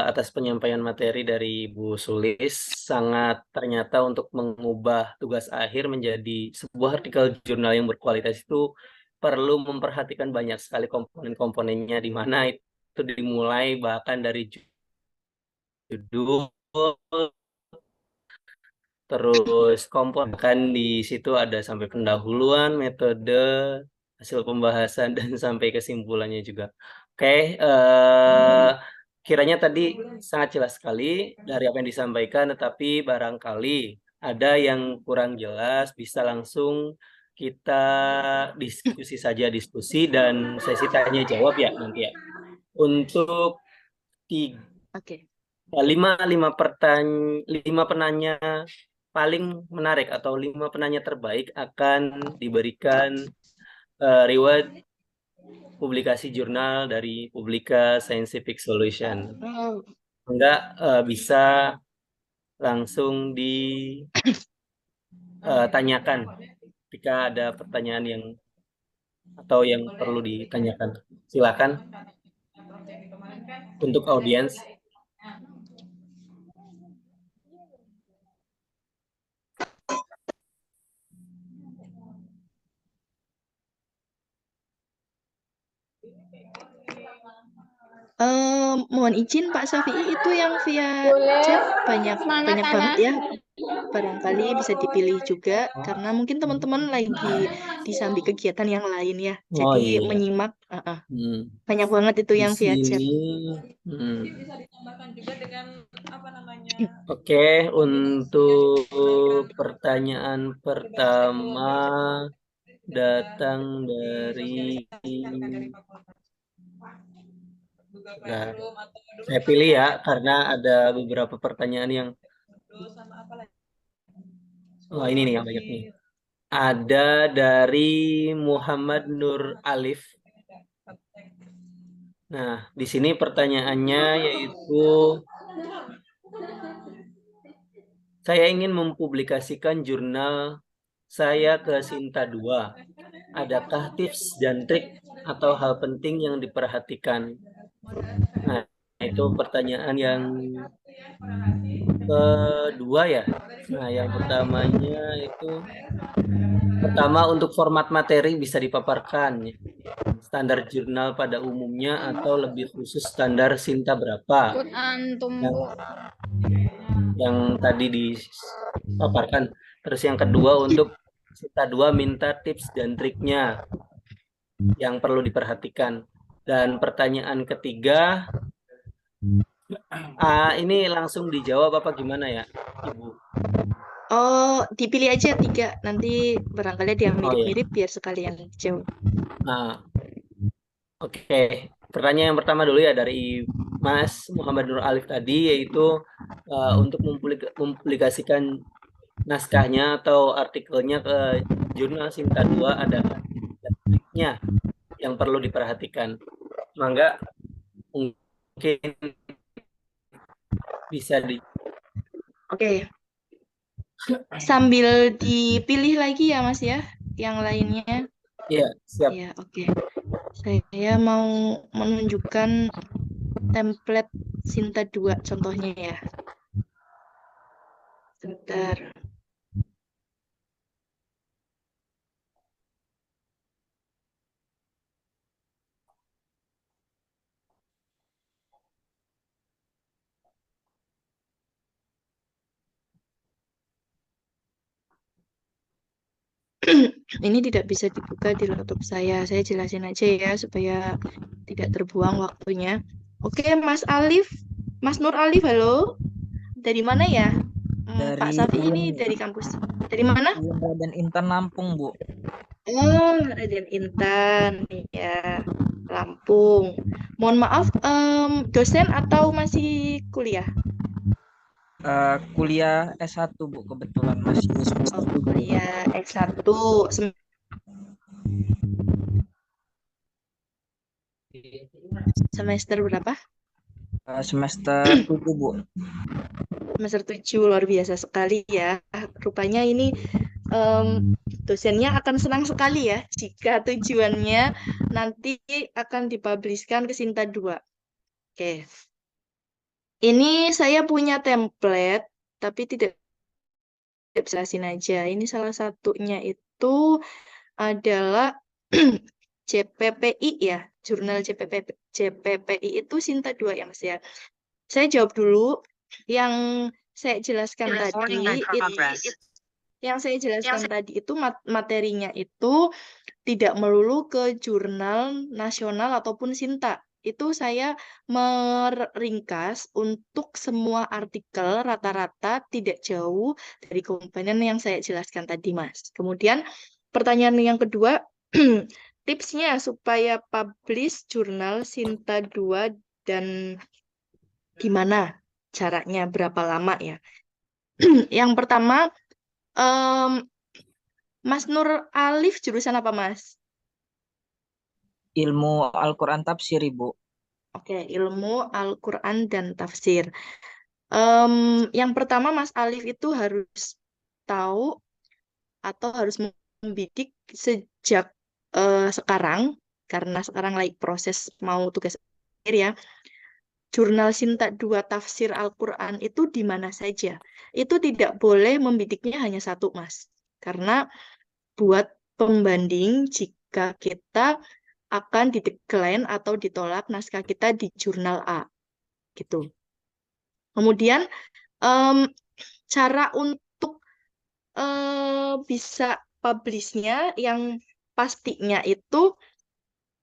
atas penyampaian materi dari Bu Sulis. Sangat ternyata untuk mengubah tugas akhir menjadi sebuah artikel jurnal yang berkualitas itu perlu memperhatikan banyak sekali komponen-komponennya, di mana itu dimulai bahkan dari judul, terus kan di situ ada sampai pendahuluan, metode, hasil pembahasan, dan sampai kesimpulannya juga. Oke, kiranya tadi sangat jelas sekali dari apa yang disampaikan, tetapi barangkali ada yang kurang jelas, bisa langsung kita diskusi dan sesi tanya jawab ya nanti ya. Untuk Oke. lima penanya paling menarik atau 5 penanya terbaik akan diberikan reward publikasi jurnal dari Publika Scientific Solution. Oh, Enggak bisa langsung ditanyakan ketika ada pertanyaan yang perlu ditanyakan. Silakan untuk audiens. Mohon izin Pak Syafi'i, itu yang via Boleh. chat banyak Semangat banget anak. ya. Barangkali bisa dipilih juga karena mungkin teman-teman lagi disambi kegiatan yang lain ya. Oh Jadi iya. menyimak banyak banget itu Di yang via chat. sini. Oke, untuk pertanyaan pertama datang dari Nah, saya pilih ya karena ada beberapa pertanyaan yang ini nih yang banyak nih. Ada dari Muhammad Nur Alif. Nah, di sini pertanyaannya yaitu saya ingin mempublikasikan jurnal saya ke Sinta 2. Adakah tips dan trik atau hal penting yang diperhatikan? Nah, itu pertanyaan yang kedua ya. Nah, yang pertamanya itu untuk format materi bisa dipaparkan standar jurnal pada umumnya atau lebih khusus standar Sinta berapa? Yang tadi dipaparkan. Terus yang kedua untuk Sinta 2 minta tips dan triknya yang perlu diperhatikan. Dan pertanyaan ketiga, ini langsung dijawab apa gimana ya, Ibu? Oh, dipilih aja 3. Nanti barangkali ada yang mirip-mirip biar sekalian jawab. Nah, oke. Pertanyaan yang pertama dulu ya dari Mas Muhammad Nur Alif tadi, yaitu untuk mempublikasikan naskahnya atau artikelnya ke jurnal Sinta 2 ada triknya yang perlu diperhatikan. Mangga mungkin bisa Oke. Sambil dipilih lagi ya Mas ya, yang lainnya. Iya, siap. Ya, oke. Saya mau menunjukkan template Sinta 2 contohnya ya. Sebentar. Ini tidak bisa dibuka di laptop saya. Saya jelasin aja ya supaya tidak terbuang waktunya. Oke, Mas Alif. Mas Nur Alif, halo. Dari mana ya? Pak Safi ini dari kampus. Dari mana? Raden Intan Lampung, Bu. Oh, Raden Intan. Ya, Lampung. Mohon maaf, dosen atau masih kuliah? Kuliah S1, Bu, kebetulan masih semester 7. Kuliah S1 semester berapa? Semester 7 Bu. Semester 7, luar biasa sekali ya. Rupanya ini dosennya akan senang sekali ya jika tujuannya nanti akan dipublishkan ke Sinta 2. Oke. Ini saya punya template, tapi tidak jelasin aja. Ini salah satunya itu adalah JPPI ya, jurnal JPPI itu Sinta 2 ya Mas ya. Saya jawab dulu. Yang saya jelaskan tadi itu materinya itu tidak melulu ke jurnal nasional ataupun Sinta. Itu saya meringkas untuk semua artikel rata-rata tidak jauh dari komponen yang saya jelaskan tadi, Mas. Kemudian pertanyaan yang kedua, tipsnya supaya publish jurnal Sinta 2 dan gimana caranya, berapa lama ya? Yang pertama, Mas Nur Alif jurusan apa, Mas? Ilmu Al-Quran Tafsir Ibu. Oke, ilmu Al-Quran dan tafsir. Yang pertama, Mas Alif itu harus tahu atau harus membidik sejak sekarang, karena sekarang lagi proses mau tugas akhir ya. Jurnal Sinta 2 Tafsir Al-Quran itu di mana saja. Itu tidak boleh membidiknya hanya satu, Mas. Karena buat pembanding jika kita akan didekline atau ditolak naskah kita di jurnal A. Gitu. Kemudian cara untuk bisa publishnya yang pastinya itu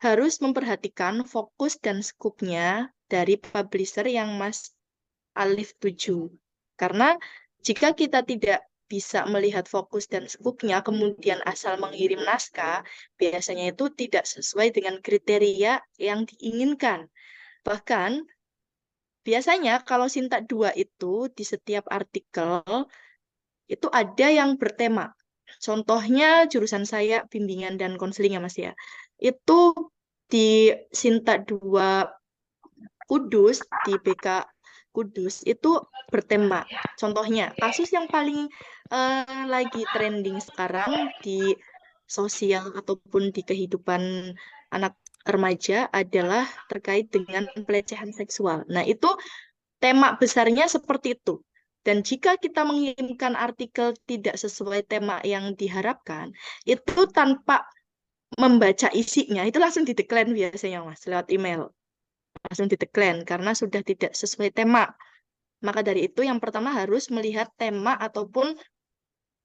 harus memperhatikan fokus dan skupnya dari publisher yang Mas Alif tuju. Karena jika kita tidak bisa melihat fokus dan skupnya, kemudian asal mengirim naskah, biasanya itu tidak sesuai dengan kriteria yang diinginkan. Bahkan, biasanya kalau Sinta 2 itu di setiap artikel, itu ada yang bertema. Contohnya jurusan saya bimbingan dan konseling ya Mas ya. Itu di Sinta 2 Kudus, di BK Kudus itu bertema. Contohnya, kasus yang paling lagi trending sekarang di sosial ataupun di kehidupan anak remaja adalah terkait dengan pelecehan seksual. Nah, itu tema besarnya seperti itu. Dan jika kita mengirimkan artikel tidak sesuai tema yang diharapkan, itu tanpa membaca isinya, itu langsung didekline biasanya, Mas, lewat email. Langsung didekline karena sudah tidak sesuai tema. Maka dari itu yang pertama harus melihat tema ataupun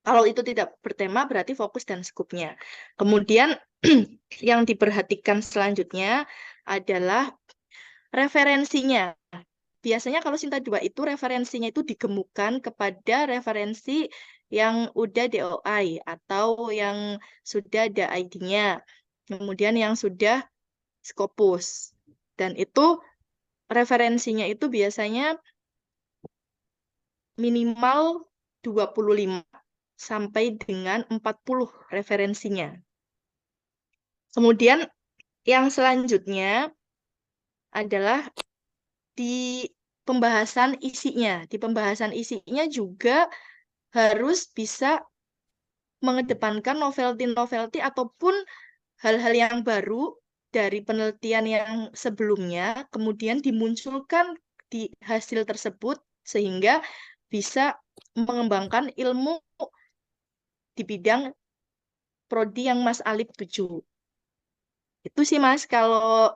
kalau itu tidak bertema berarti fokus dan skupnya. Kemudian yang diperhatikan selanjutnya adalah referensinya. Biasanya kalau Sinta 2 itu referensinya itu digemukan kepada referensi yang udah DOI atau yang sudah ada ID-nya. Kemudian yang sudah Scopus. Dan itu referensinya itu biasanya minimal 25 sampai dengan 40 referensinya. Kemudian yang selanjutnya adalah di pembahasan isinya. Di pembahasan isinya juga harus bisa mengedepankan novelty-novelty ataupun hal-hal yang baru dari penelitian yang sebelumnya, kemudian dimunculkan di hasil tersebut sehingga bisa mengembangkan ilmu di bidang prodi yang Mas Alif tuju. Itu sih Mas, kalau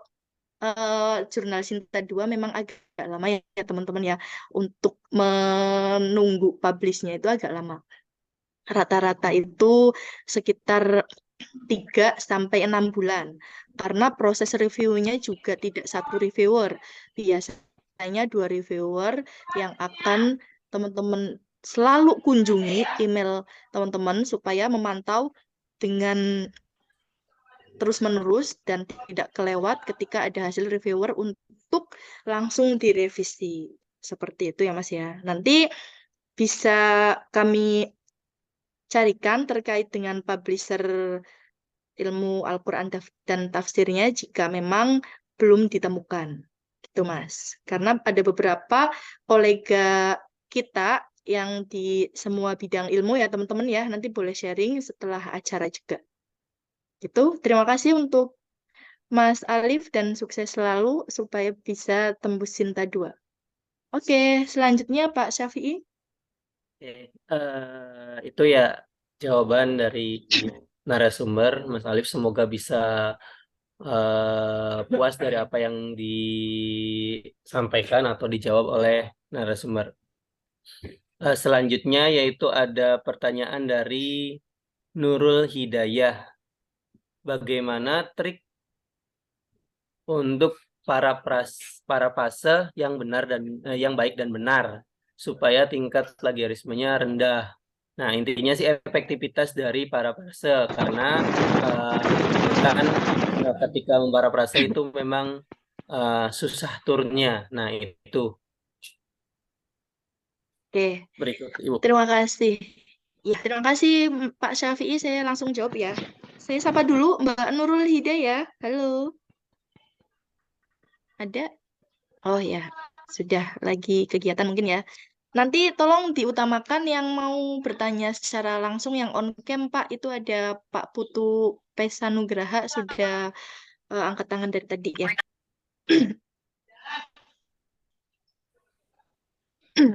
jurnal Sinta 2 memang agak lama ya teman-teman ya. Untuk menunggu publishnya itu agak lama. Rata-rata itu sekitar 3-6 bulan. Karena proses reviewnya juga tidak satu reviewer. Biasanya 2 reviewer yang akan teman-teman selalu kunjungi email teman-teman supaya memantau dengan terus-menerus dan tidak kelewat ketika ada hasil reviewer untuk langsung direvisi. Seperti itu ya Mas ya. Nanti bisa kami carikan terkait dengan publisher ilmu Al-Quran dan tafsirnya jika memang belum ditemukan. Itu Mas. Karena ada beberapa kolega kita yang di semua bidang ilmu ya teman-teman ya, nanti boleh sharing setelah acara juga. Gitu. Terima kasih untuk Mas Alif dan sukses selalu supaya bisa tembus Sinta 2. Oke, selanjutnya Pak Syafi'i. Oke, itu ya jawaban dari narasumber Mas Alif. Semoga bisa puas dari apa yang disampaikan atau dijawab oleh narasumber. Selanjutnya yaitu ada pertanyaan dari Nurul Hidayah. Bagaimana trik untuk para fase yang benar dan yang baik dan benar supaya tingkat plagiarismenya rendah? Nah, intinya sih efektivitas dari para fase karena kan ketika memparafrase itu memang susah turunnya. Nah, itu Oke, berikut Ibu. terima kasih. Ya, terima kasih Pak Syafi'i. Saya langsung jawab ya. Saya sapa dulu Mbak Nurul Hidayah. Halo. Ada? Oh ya, sudah lagi kegiatan mungkin ya. Nanti tolong diutamakan yang mau bertanya secara langsung yang on cam Pak. Itu ada Pak Putu Pesanugraha sudah angkat tangan dari tadi ya.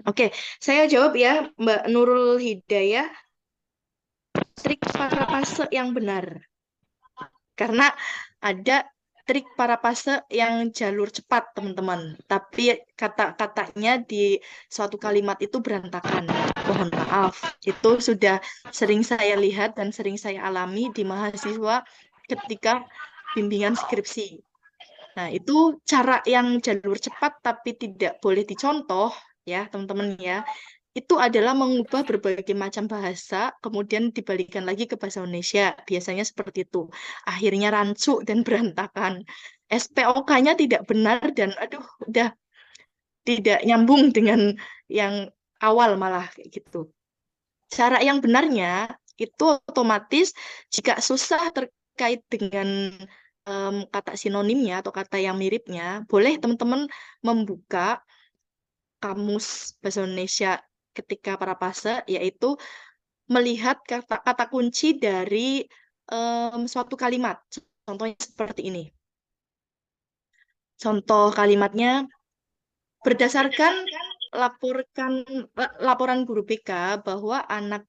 Oke, saya jawab ya Mbak Nurul Hidayah. Trik parapase yang benar. Karena ada trik parapase yang jalur cepat, teman-teman. Tapi kata-katanya di suatu kalimat itu berantakan. Mohon maaf. Itu sudah sering saya lihat dan sering saya alami di mahasiswa ketika bimbingan skripsi. Nah, itu cara yang jalur cepat tapi tidak boleh dicontoh ya, teman-teman ya. Itu adalah mengubah berbagai macam bahasa, kemudian dibalikan lagi ke bahasa Indonesia. Biasanya seperti itu. Akhirnya rancu dan berantakan. SPOK-nya tidak benar dan aduh, udah tidak nyambung dengan yang awal malah kayak gitu. Cara yang benarnya itu otomatis jika susah terkait dengan kata sinonimnya atau kata yang miripnya, boleh teman-teman membuka kamus bahasa Indonesia ketika paraphrase, yaitu melihat kata-kata kunci dari suatu kalimat. Contohnya seperti ini. Contoh kalimatnya, berdasarkan laporan guru BK bahwa anak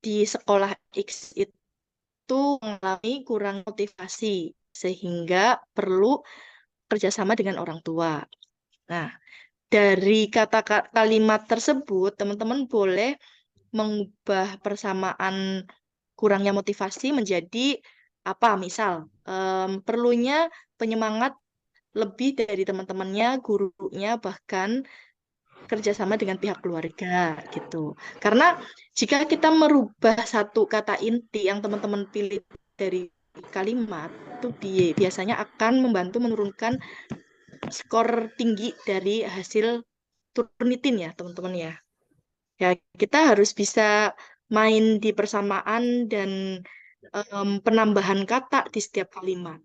di sekolah X itu mengalami kurang motivasi sehingga perlu kerjasama dengan orang tua. Nah, dari kalimat tersebut, teman-teman boleh mengubah persamaan kurangnya motivasi menjadi apa? Misal, perlunya penyemangat lebih dari teman-temannya, gurunya, bahkan kerjasama dengan pihak keluarga gitu. Karena jika kita merubah satu kata inti yang teman-teman pilih dari kalimat, itu biasanya akan membantu menurunkan skor tinggi dari hasil Turnitin ya teman-teman ya. Ya kita harus bisa main di persamaan dan penambahan kata di setiap kalimat.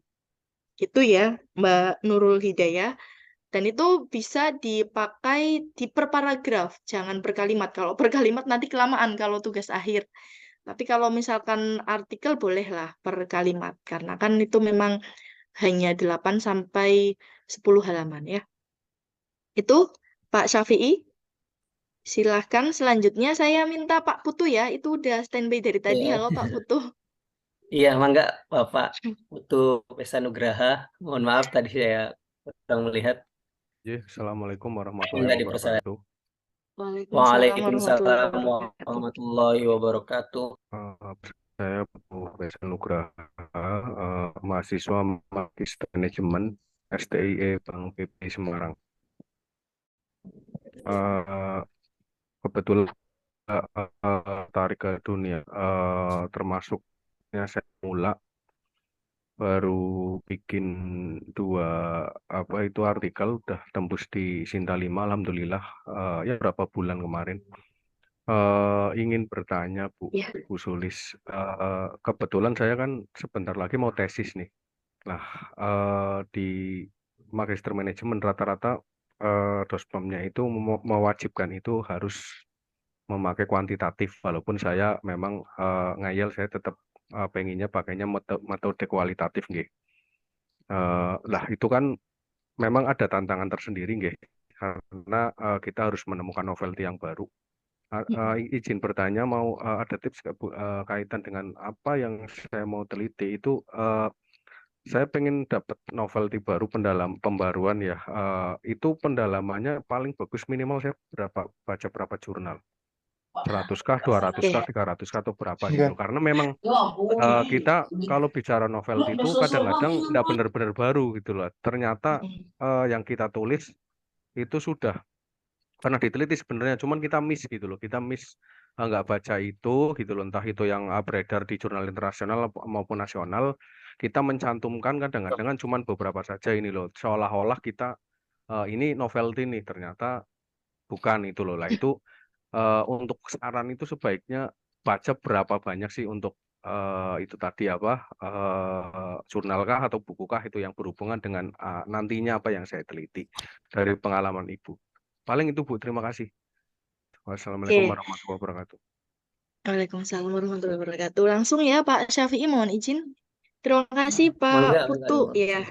Itu ya Mbak Nurul Hidayah. Dan itu bisa dipakai di per paragraf, jangan per kalimat. Kalau per kalimat nanti kelamaan kalau tugas akhir. Tapi kalau misalkan artikel bolehlah per kalimat karena kan itu memang hanya 8 sampai 10 halaman ya. Itu Pak Syafi'i. Silahkan selanjutnya saya minta Pak Putu ya. Itu udah standby dari tadi. Iya. Halo Pak Putu. Iya, mangga Bapak Putu Pesanugraha. Mohon maaf tadi saya kurang melihat. Assalamualaikum warahmatullahi Enggak dipersilakan. wabarakatuh. Waalaikumsalam warahmatullahi Waalaikumsalam wabarakatuh. warahmatullahi wabarakatuh. Saya Bu Pesanugraha, mahasiswa Magister Manajemen STIE Bank PP Semarang. Kebetulan tarik ke dunia, termasuknya saya baru bikin 2 artikel udah tembus di Sinta 5, alhamdulillah, ya berapa bulan kemarin. Ingin bertanya Bu Sulis, kebetulan saya kan sebentar lagi mau tesis nih. Nah, di magister manajemen rata-rata dospemnya itu mewajibkan itu harus memakai kuantitatif, walaupun saya memang ngayal saya tetap pengennya pakainya metode kualitatif nggih. Lah itu kan memang ada tantangan tersendiri nggih, karena kita harus menemukan novelty yang baru. Izin bertanya, mau ada tips nggak Bu, kaitan dengan apa yang saya mau teliti itu, saya pengen dapat novelty baru, pembaruan ya. Itu pendalamannya paling bagus minimal saya baca berapa jurnal? 100-kah, 200-kah, 300-kah atau berapa gitu. Karena memang kita kalau bicara novelty itu kadang-kadang nggak benar-benar baru gitu loh. Ternyata yang kita tulis itu sudah pernah diteliti sebenarnya, cuman kita miss gitu loh. Kita miss nggak baca itu gitu loh. Entah itu yang beredar di jurnal internasional maupun nasional. Kita mencantumkan kadang-kadang kan cuman beberapa saja ini loh. Seolah-olah kita ini novelty nih, ternyata bukan itu loh. Lah itu untuk saran itu sebaiknya baca berapa banyak sih untuk itu tadi apa jurnal kah atau buku kah itu yang berhubungan dengan nantinya apa yang saya teliti dari pengalaman Ibu. Paling itu Bu, terima kasih. Wassalamualaikum Oke. warahmatullahi wabarakatuh. Waalaikumsalam warahmatullahi wabarakatuh. Langsung ya Pak Syafi'i, mohon izin. Terima kasih Enggak, Pak Putu ya.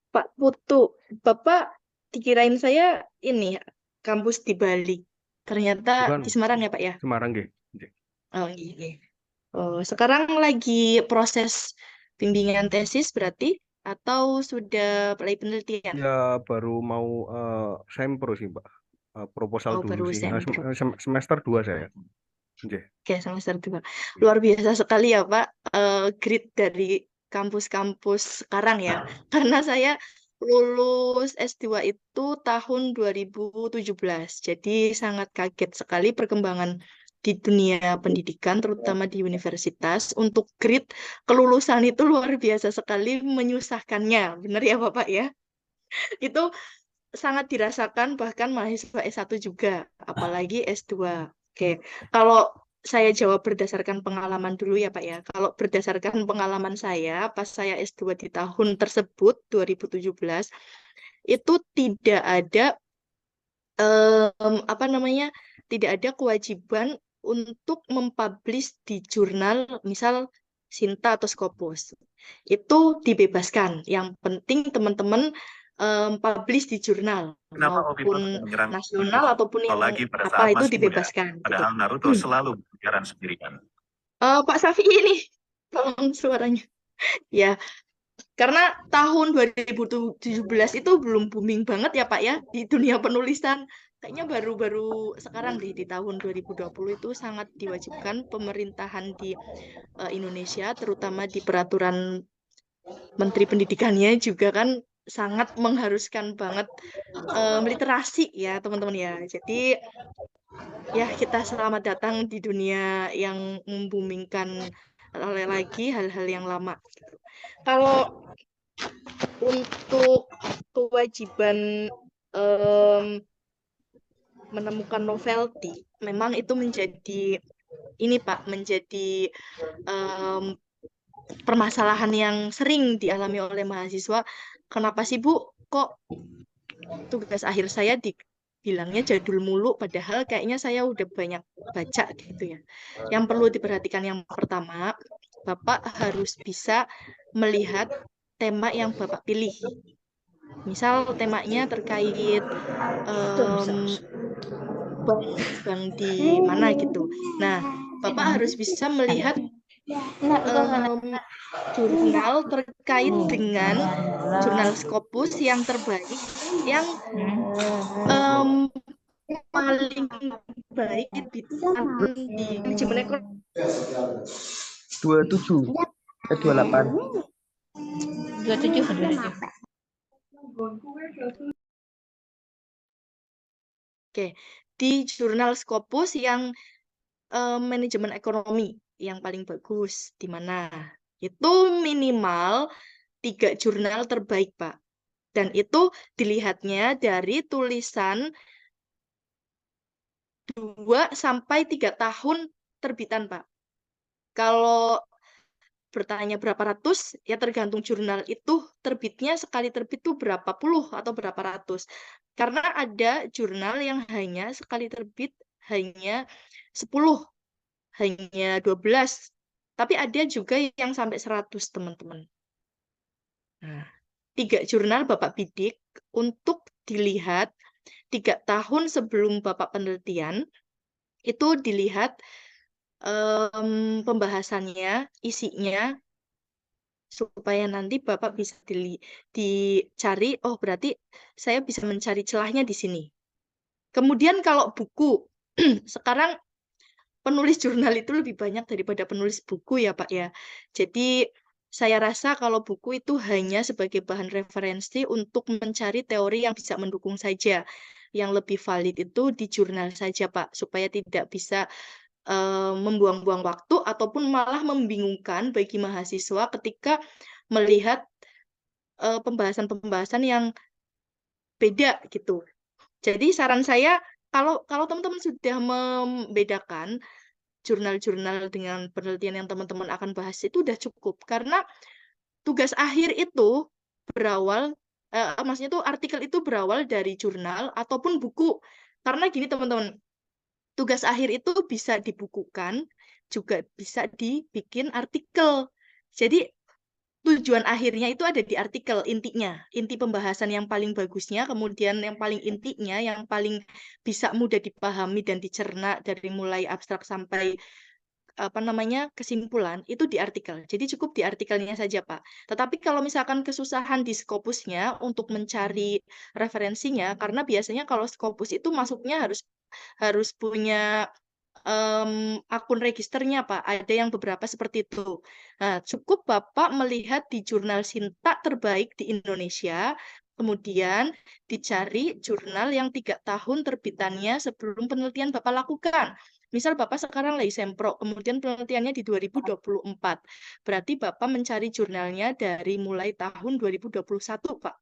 Pak Putu, Bapak dikirain saya ini kampus di Bali. Ternyata Bukan di Semarang ya Pak ya. Semarang nggih. Oh iya. Oh, sekarang lagi proses bimbingan tesis berarti atau sudah mulai penelitian? Ya baru mau sempro sih Mbak. Proposal Oh, dulu baru sih. sempro. Semester 2 saya. Nggih. Oke, semester 2. Luar biasa sekali ya Pak, grid dari kampus-kampus sekarang ya. Karena saya lulus S2 itu tahun 2017. Jadi sangat kaget sekali perkembangan di dunia pendidikan, terutama di universitas. Untuk grid kelulusan itu luar biasa sekali menyusahkannya. Benar ya Bapak ya? Itu sangat dirasakan bahkan mahasiswa S1 juga, apalagi S2. Oke, kalau saya jawab berdasarkan pengalaman dulu ya Pak ya. Kalau berdasarkan pengalaman saya pas saya S2 di tahun tersebut 2017 itu tidak ada apa namanya? Tidak ada kewajiban untuk mempublish di jurnal misal Sinta atau Scopus. Itu dibebaskan. Yang penting teman-teman publish di jurnal maupun nasional ataupun yang apa itu dibebaskan. Padahal Naruto selalu berjalan sendirian. Pak Safi ini, tolong suaranya. Ya, karena tahun 2017 itu belum booming banget ya Pak ya di dunia penulisan. Kayaknya baru-baru sekarang di tahun 2020 itu sangat diwajibkan pemerintahan di Indonesia, terutama di peraturan Menteri Pendidikannya juga kan sangat mengharuskan banget literasi ya teman-teman ya. Jadi ya kita selamat datang di dunia yang membumingkan lagi hal-hal yang lama. Kalau untuk kewajiban menemukan novelty, memang itu menjadi ini Pak, menjadi permasalahan yang sering dialami oleh mahasiswa. Kenapa sih Bu, kok tugas akhir saya dibilangnya jadul mulu, padahal kayaknya saya udah banyak baca gitu ya. Yang perlu diperhatikan yang pertama, Bapak harus bisa melihat tema yang Bapak pilih. Misal temanya terkait bank di mana gitu. Nah, Bapak harus bisa melihat jurnal terkait dengan jurnal Scopus yang terbaik, yang paling baik di manajemen ekonomi. 27 28 Oke, di jurnal Scopus yang manajemen ekonomi yang paling bagus di mana? Itu minimal 3 jurnal terbaik, Pak. Dan itu dilihatnya dari tulisan 2 sampai 3 tahun terbitan, Pak. Kalau bertanya berapa ratus, ya tergantung jurnal itu terbitnya sekali terbit tuh berapa puluh atau berapa ratus. Karena ada jurnal yang hanya sekali terbit hanya 10, hanya 12. Tapi ada juga yang sampai 100, teman-teman. Nah, 3 jurnal Bapak bidik untuk dilihat 3 tahun sebelum Bapak penelitian, itu dilihat pembahasannya, isinya, supaya nanti Bapak bisa dicari, oh berarti saya bisa mencari celahnya di sini. Kemudian kalau buku, sekarang penulis jurnal itu lebih banyak daripada penulis buku ya Pak ya. Jadi saya rasa kalau buku itu hanya sebagai bahan referensi untuk mencari teori yang bisa mendukung saja. Yang lebih valid itu di jurnal saja Pak, supaya tidak bisa membuang-buang waktu ataupun malah membingungkan bagi mahasiswa ketika melihat pembahasan-pembahasan yang beda gitu. Jadi saran saya kalau teman-teman sudah membedakan jurnal-jurnal dengan penelitian yang teman-teman akan bahas itu udah cukup, karena tugas akhir itu berawal maksudnya tuh artikel itu berawal dari jurnal ataupun buku. Karena gini teman-teman, tugas akhir itu bisa dibukukan, juga bisa dibikin artikel. Jadi tujuan akhirnya itu ada di artikel intinya, inti pembahasan yang paling bagusnya, kemudian yang paling intinya, yang paling bisa mudah dipahami dan dicerna dari mulai abstrak sampai kesimpulan itu di artikel. Jadi cukup di artikelnya saja, Pak. Tetapi kalau misalkan kesusahan di Scopusnya untuk mencari referensinya, karena biasanya kalau Scopus itu masuknya harus punya akun registernya, Pak. Ada yang beberapa seperti itu. Nah, cukup Bapak melihat di jurnal Sinta terbaik di Indonesia, kemudian dicari jurnal yang 3 tahun terbitannya sebelum penelitian Bapak lakukan. Misal Bapak sekarang lagi sempro, kemudian penelitiannya di 2024. Berarti Bapak mencari jurnalnya dari mulai tahun 2021, Pak.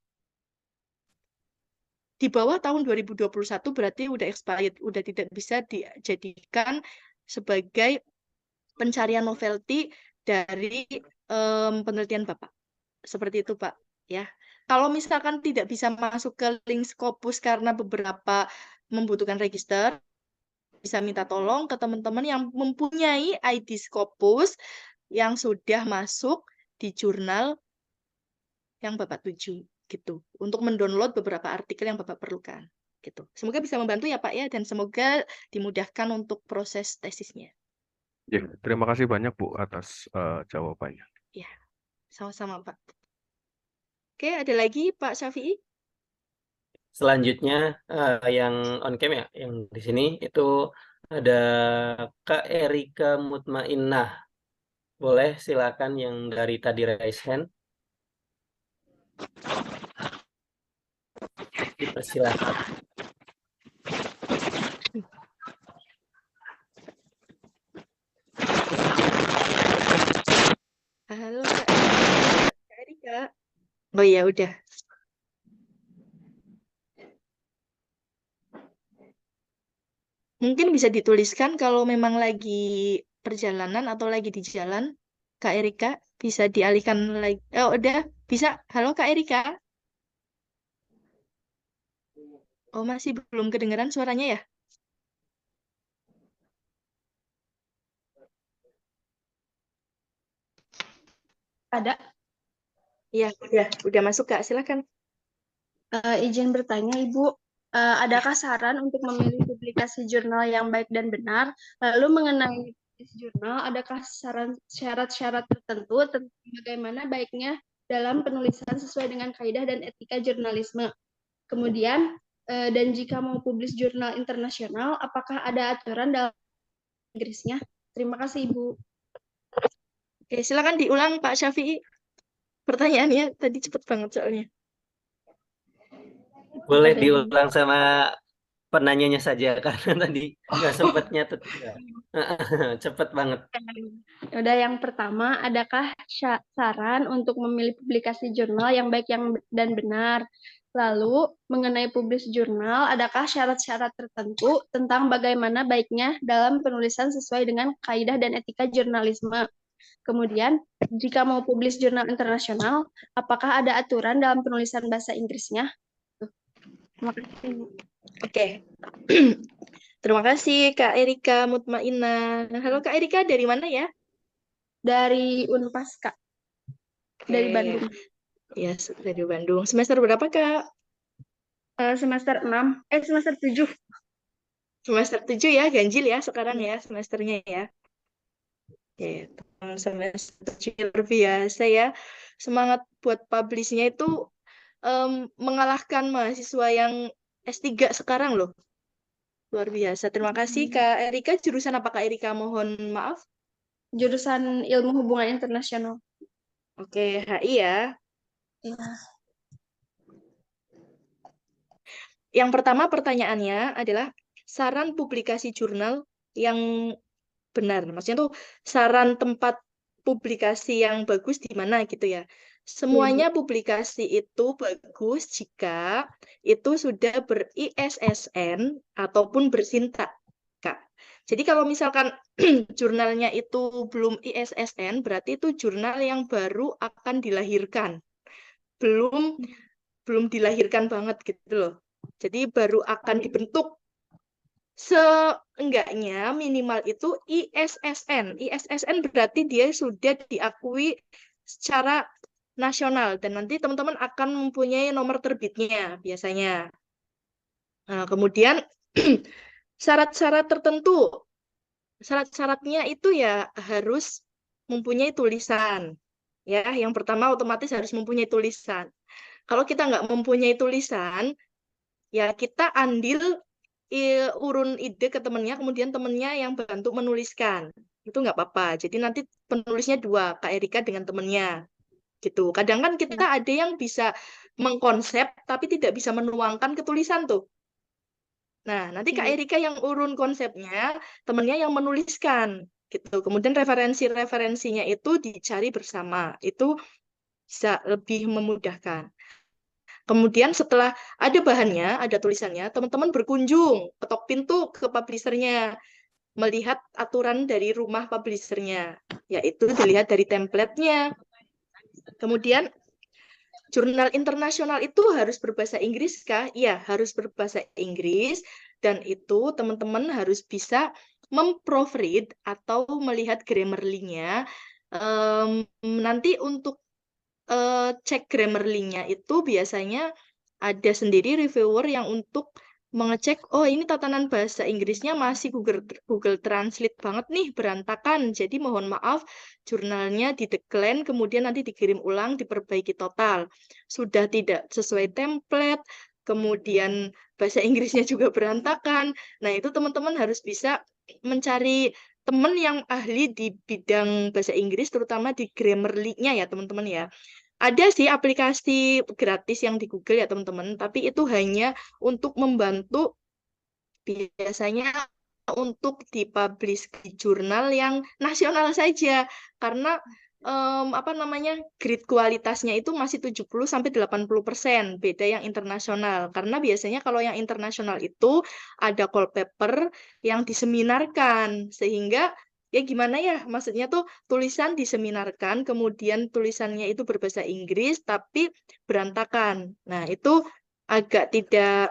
Di bawah tahun 2021 berarti udah expired, udah tidak bisa dijadikan sebagai pencarian novelty dari penelitian Bapak. Seperti itu, Pak. Ya. Kalau misalkan tidak bisa masuk ke link Scopus karena beberapa membutuhkan register, bisa minta tolong ke teman-teman yang mempunyai ID Scopus yang sudah masuk di jurnal yang Bapak tuju gitu, untuk mendownload beberapa artikel yang Bapak perlukan gitu. Semoga bisa membantu ya Pak ya, dan semoga dimudahkan untuk proses tesisnya. Ya, terima kasih banyak Bu atas jawabannya. Ya, sama-sama Pak. Oke, ada lagi Pak Syafi'i? Selanjutnya yang on cam ya, yang di sini itu ada Kak Erika Mutmainnah. Boleh silakan yang dari tadi raise hand. Dipersilakan. Halo Kak Erika. Oh iya, udah. Mungkin bisa dituliskan kalau memang lagi perjalanan atau lagi di jalan, Kak Erika, bisa dialihkan lagi. Oh, udah, bisa. Halo Kak Erika. Oh, masih belum kedengeran suaranya ya? Ada. Iya, udah masuk Kak, silakan. Izin bertanya Ibu, adakah saran untuk memilih publikasi jurnal yang baik dan benar? Lalu mengenai jurnal, adakah syarat-syarat tertentu tentang bagaimana baiknya dalam penulisan sesuai dengan kaidah dan etika jurnalisme? Kemudian, dan jika mau publis jurnal internasional, apakah ada aturan dalam Inggrisnya? Terima kasih Ibu. Oke, silakan diulang Pak Syafi'i. Pertanyaannya tadi cepet banget soalnya. Boleh diulang sama penanyanya saja karena tadi nggak sempat nyatet. Cepet banget. Udah, yang pertama, adakah saran untuk memilih publikasi jurnal yang baik dan benar? Lalu, mengenai publis jurnal, adakah syarat-syarat tertentu tentang bagaimana baiknya dalam penulisan sesuai dengan kaidah dan etika jurnalisme? Kemudian, jika mau publish jurnal internasional, apakah ada aturan dalam penulisan bahasa Inggrisnya? Tuh. Terima kasih, Bu. Oke. Terima kasih Kak Erika Mutmainah. Halo Kak Erika, dari mana ya? Dari Unpas, Kak. Dari Oke. Bandung. Ya, dari Bandung. Semester berapa Kak? Semester 6, semester 7. Semester 7 ya, ganjil ya sekarang ya semesternya ya. Oke, semester 7 luar biasa ya. Semangat buat publish-nya itu mengalahkan mahasiswa yang S3 sekarang loh. Luar biasa. Terima kasih Kak Erika. Jurusan apa Kak Erika? Mohon maaf. Jurusan Ilmu Hubungan Internasional. Oke, HI ya. Iya. Yang pertama pertanyaannya adalah saran publikasi jurnal yang benar. Maksudnya tuh saran tempat publikasi yang bagus di mana gitu ya. Semuanya publikasi itu bagus jika itu sudah ber-ISSN ataupun bersintak, Kak. Jadi kalau misalkan jurnalnya itu belum ISSN, berarti itu jurnal yang baru akan dilahirkan. Belum dilahirkan banget gitu loh. Jadi baru akan dibentuk. Seenggaknya minimal itu ISSN. ISSN berarti dia sudah diakui secara nasional dan nanti teman-teman akan mempunyai nomor terbitnya biasanya. Nah, kemudian syarat-syarat tertentu. Syarat-syaratnya itu ya harus mempunyai tulisan. Ya, yang pertama otomatis harus mempunyai tulisan. Kalau kita nggak mempunyai tulisan, ya kita andil urun ide ke temennya, kemudian temennya yang bantu menuliskan. Itu nggak apa-apa. Jadi nanti penulisnya dua, Kak Erika dengan temennya. Gitu. Kadang kan kita ada yang bisa mengkonsep, tapi tidak bisa menuangkan ke tulisan tuh. Nah, nanti Kak Erika yang urun konsepnya, temennya yang menuliskan. Gitu. Kemudian referensi-referensinya itu dicari bersama. Itu bisa lebih memudahkan. Kemudian setelah ada bahannya, ada tulisannya, teman-teman berkunjung, ketok pintu ke publishernya, melihat aturan dari rumah publishernya, yaitu dilihat dari template-nya. Kemudian jurnal internasional itu harus berbahasa Inggris kah? Iya, harus berbahasa Inggris, dan itu teman-teman harus bisa memproofread atau melihat Grammarly-nya. Nanti untuk cek Grammarly-nya itu biasanya ada sendiri reviewer yang untuk mengecek, oh ini tatanan bahasa Inggrisnya masih Google Translate banget nih, berantakan. Jadi mohon maaf, jurnalnya didecline, kemudian nanti dikirim ulang, diperbaiki total. Sudah tidak sesuai template, kemudian bahasa Inggrisnya juga berantakan. Nah itu teman-teman harus bisa mencari teman yang ahli di bidang bahasa Inggris, terutama di Grammarly-nya ya teman-teman ya. Ada sih aplikasi gratis yang di Google ya teman-teman, tapi itu hanya untuk membantu biasanya untuk dipublish di jurnal yang nasional saja, karena grade kualitasnya itu masih 70-80%, beda yang internasional. Karena biasanya kalau yang internasional itu ada call paper yang diseminarkan, sehingga ya gimana ya, maksudnya tuh tulisan diseminarkan, kemudian tulisannya itu berbahasa Inggris, tapi berantakan. Nah, itu agak tidak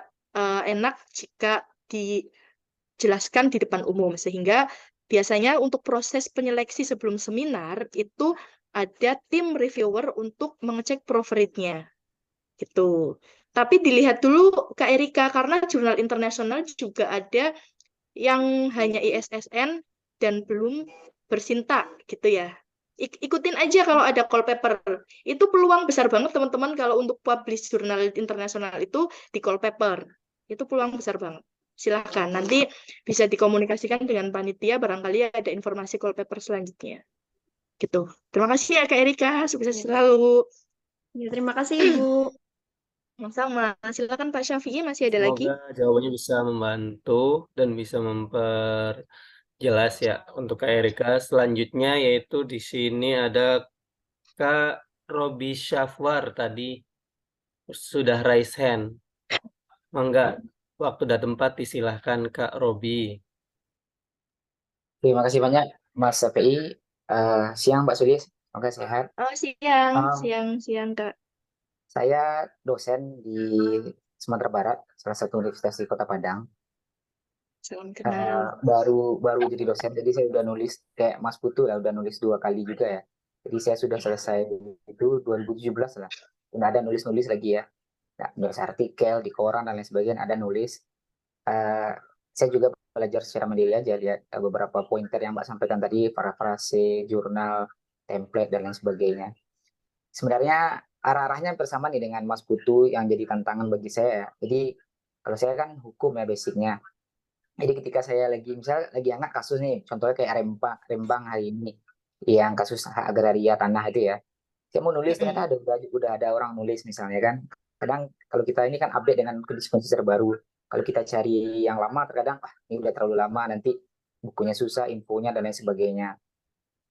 enak jika dijelaskan di depan umum, sehingga biasanya untuk proses penyeleksi sebelum seminar itu ada tim reviewer untuk mengecek proofread-nya. Gitu. Tapi dilihat dulu Kak Erika, karena jurnal internasional juga ada yang hanya ISSN dan belum bersintak gitu ya. Ikutin aja kalau ada call paper. Itu peluang besar banget teman-teman kalau untuk publish jurnal internasional itu di call paper. Itu peluang besar banget. Silahkan, nanti bisa dikomunikasikan dengan panitia, barangkali ada informasi call paper selanjutnya. Gitu. Terima kasih ya Kak Erika, sukses selalu. Ya, terima kasih Ibu. Sama, silakan Pak Syafi'i, masih ada lagi? Semoga jawabannya bisa membantu dan bisa memperjelas ya untuk Kak Erika. Selanjutnya yaitu di sini ada Kak Robi Syafwar tadi sudah raise hand. Mangga, waktu dan tempat disilahkan Kak Robi. Terima kasih banyak Mas Syafi'i. Siang Mbak Sulis, semoga sehat. Oh, siang, Um, siang, Kak. saya dosen di Sumatera Barat, salah satu universitas di Kota Padang. Salam kenal. Baru jadi dosen, jadi saya udah nulis kayak Mas Putu lah, udah nulis 2 kali juga ya. Jadi saya sudah selesai itu 2017 lah. Udah ada nulis-nulis lagi ya. Nah, nulis artikel di koran dan lain sebagainya, ada nulis. Eh, saya juga belajar secara mandiri aja, lihat beberapa pointer yang Mbak sampaikan tadi, parafrase, jurnal, template dan lain sebagainya. Sebenarnya arah-arahnya bersama nih dengan Mas Putu yang jadi tantangan bagi saya. Jadi kalau saya kan hukum ya basicnya. Jadi ketika saya misalnya lagi angkat kasus nih, contohnya kayak Rembang hari ini, yang kasus hak agraria tanah itu ya. Saya mau nulis ternyata udah ada orang nulis misalnya kan. Kadang kalau kita ini kan update dengan kondisi terbaru. Kalau kita cari yang lama terkadang ini udah terlalu lama, nanti bukunya susah, infonya dan lain sebagainya.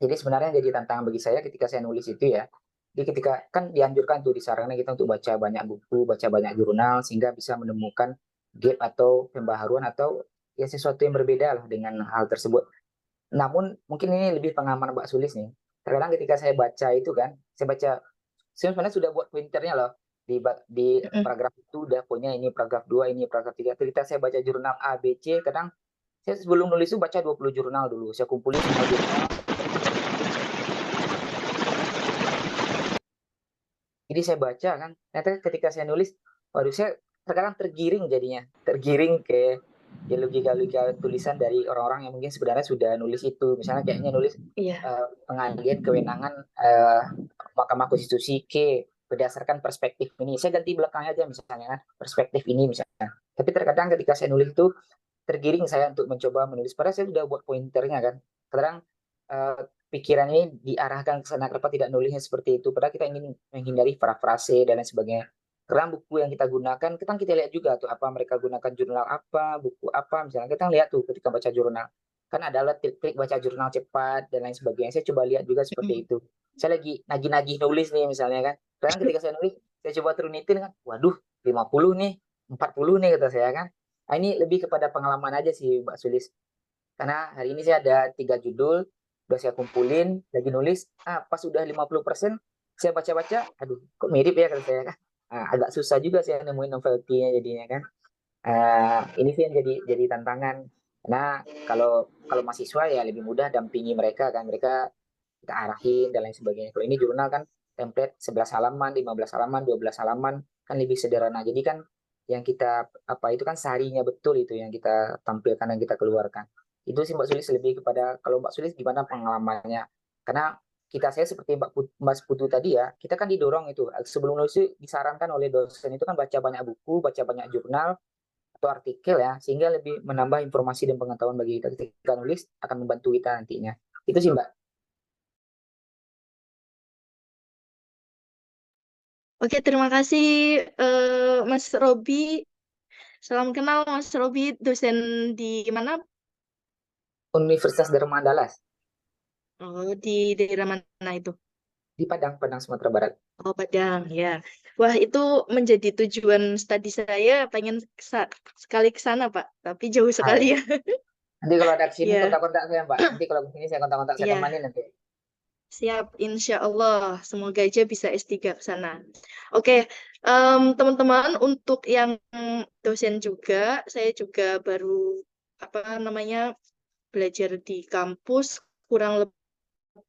Jadi sebenarnya jadi tantangan bagi saya ketika saya nulis itu ya. Jadi ketika kan dianjurkan tuh disarankan kita untuk baca banyak buku, baca banyak jurnal sehingga bisa menemukan gap atau pembaharuan atau ya sesuatu yang berbeda lah dengan hal tersebut. Namun mungkin ini lebih pengalaman Mbak Sulis nih. Terkadang ketika saya baca itu kan, saya sebenarnya sudah buat pointernya loh. Di paragraf itu udah punya ini paragraf 2, ini paragraf 3. Ketika saya baca jurnal A, B, C, kadang saya sebelum nulis itu baca 20 jurnal dulu. Saya kumpulin semua jurnal. Jadi saya baca kan, ternyata ketika saya nulis, waduh saya terkadang tergiring jadinya, tergiring ke logika-logika tulisan dari orang-orang yang mungkin sebenarnya sudah nulis itu. Misalnya kayaknya nulis pengalihan kewenangan Mahkamah Konstitusi ke berdasarkan perspektif ini. Saya ganti belakangnya aja misalnya kan, perspektif ini misalnya. Tapi terkadang ketika saya nulis itu tergiring saya untuk mencoba menulis. Padahal saya sudah buat pointernya kan. Kadang pikiran ini diarahkan ke sana, kenapa tidak nulisnya seperti itu? Padahal kita ingin menghindari parafrase dan lain sebagainya. Karena buku yang kita gunakan, kita lihat juga tuh apa mereka gunakan jurnal apa, buku apa, misalnya kita lihat tuh ketika baca jurnal. Kan adalah trik-trik baca jurnal cepat dan lain sebagainya. Saya coba lihat juga seperti itu. Saya lagi nagih-nagih nulis nih misalnya kan. Karena ketika saya nulis, saya coba turunitin kan, waduh 50 nih, 40 nih kata saya kan. Nah, ini lebih kepada pengalaman aja sih Mbak Sulis. Karena hari ini saya ada 3 judul, udah saya kumpulin, lagi nulis, pas sudah 50%, saya baca-baca, aduh kok mirip ya kata saya kan. Agak susah juga saya nemuin novelty-nya jadinya kan. Ini sih yang jadi tantangan. Karena kalau mahasiswa ya lebih mudah dampingi mereka kan, mereka kita arahin dan lain sebagainya. Kalau ini jurnal kan template 11 halaman, 15 halaman, 12 halaman kan lebih sederhana. Jadi kan yang kita itu kan seharinya betul itu yang kita tampilkan dan kita keluarkan. Itu sih Mbak Sulis lebih kepada kalau Mbak Sulis gimana pengalamannya? Karena saya seperti Mas Putu tadi ya, kita kan didorong itu sebelum nulis disarankan oleh dosen itu kan baca banyak buku, baca banyak jurnal atau artikel ya, sehingga lebih menambah informasi dan pengetahuan bagi kita ketika nulis akan membantu kita nantinya. Itu sih Mbak. Oke, terima kasih Mas Robi. Salam kenal Mas Robi, dosen di mana? Universitas Dharma Andalas. Oh, di daerah mana itu? Di Padang, Sumatera Barat. Oh, Padang, ya. Wah, itu menjadi tujuan studi saya, pengen sekali ke sana, Pak. Tapi jauh sekali ya. Nanti kalau ada kesini kontak-kontak saya, Mbak. Nanti kalau kesini saya kontak-kontak, saya temani nanti. Siap, insya Allah. Semoga aja bisa S3 ke sana. Oke, teman-teman, untuk yang dosen juga, saya juga baru belajar di kampus kurang lebih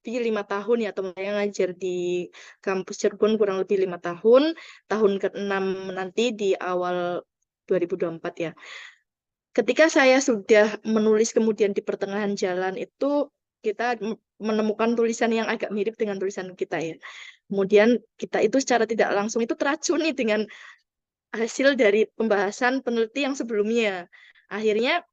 5 tahun ya, teman saya ngajar di kampus Cirebon kurang lebih 5 tahun, tahun ke-6 nanti di awal 2024 ya. Ketika saya sudah menulis kemudian di pertengahan jalan itu kita menemukan tulisan yang agak mirip dengan tulisan kita ya. Kemudian kita itu secara tidak langsung itu teracuni dengan hasil dari pembahasan peneliti yang sebelumnya. Akhirnya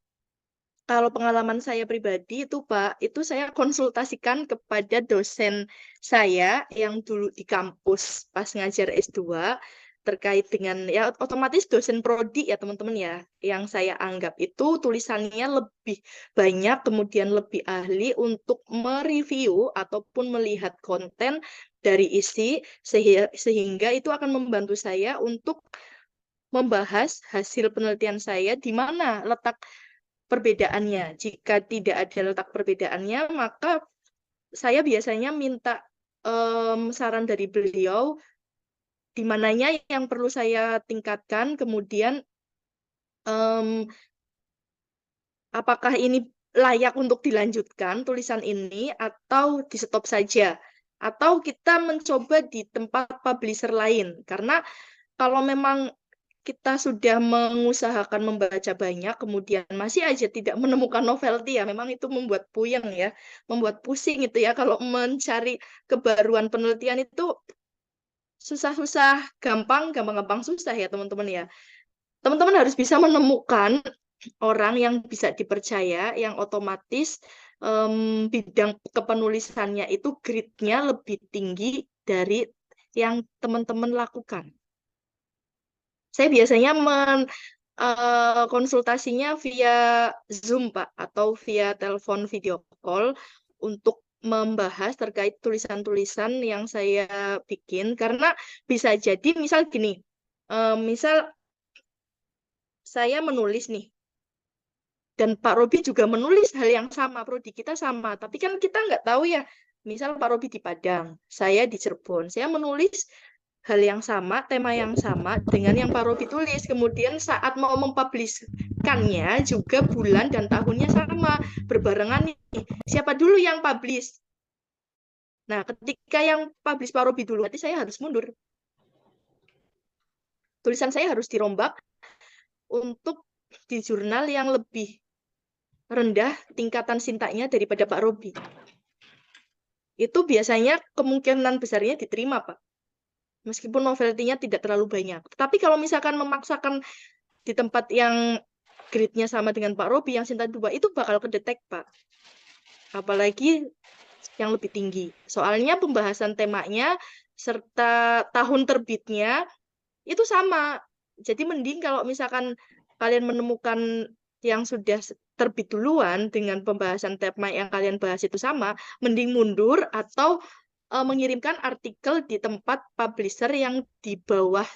kalau pengalaman saya pribadi itu Pak, itu saya konsultasikan kepada dosen saya yang dulu di kampus pas ngajar S2 terkait dengan ya otomatis dosen prodi ya teman-teman ya, yang saya anggap itu tulisannya lebih banyak kemudian lebih ahli untuk mereview ataupun melihat konten dari isi sehingga itu akan membantu saya untuk membahas hasil penelitian saya di mana letak perbedaannya. Jika tidak ada letak perbedaannya, maka saya biasanya minta saran dari beliau di mananya yang perlu saya tingkatkan, kemudian apakah ini layak untuk dilanjutkan tulisan ini atau di stop saja, atau kita mencoba di tempat publisher lain. Karena kalau memang kita sudah mengusahakan membaca banyak, kemudian masih aja tidak menemukan novelty ya, memang itu membuat puyeng ya, membuat pusing itu ya, kalau mencari kebaruan penelitian itu susah-susah, gampang-gampang susah ya teman-teman ya. Teman-teman harus bisa menemukan orang yang bisa dipercaya, yang otomatis bidang kepenulisannya itu grade-nya lebih tinggi dari yang teman-teman lakukan. Saya biasanya konsultasinya via Zoom, Pak, atau via telepon video call untuk membahas terkait tulisan-tulisan yang saya bikin. Karena bisa jadi, misal gini, misal saya menulis nih, dan Pak Robi juga menulis hal yang sama, prodi kita sama. Tapi kan kita nggak tahu ya, misal Pak Robi di Padang, saya di Cirebon. Saya menulis hal yang sama, tema yang sama dengan yang Pak Robi tulis. Kemudian saat mau mempublishkannya juga bulan dan tahunnya sama, berbarengan nih. Siapa dulu yang publish? Nah, ketika yang publish Pak Robi dulu, berarti saya harus mundur. Tulisan saya harus dirombak untuk di jurnal yang lebih rendah tingkatan sintaknya daripada Pak Robi. Itu biasanya kemungkinan besarnya diterima, Pak. Meskipun novelty-nya tidak terlalu banyak. Tapi kalau misalkan memaksakan di tempat yang grade-nya sama dengan Pak Robi, yang sinta 2, itu bakal kedetek, Pak. Apalagi yang lebih tinggi. Soalnya pembahasan temanya serta tahun terbitnya itu sama. Jadi mending kalau misalkan kalian menemukan yang sudah terbit duluan dengan pembahasan tema yang kalian bahas itu sama, mending mundur atau mengirimkan artikel di tempat publisher yang di bawah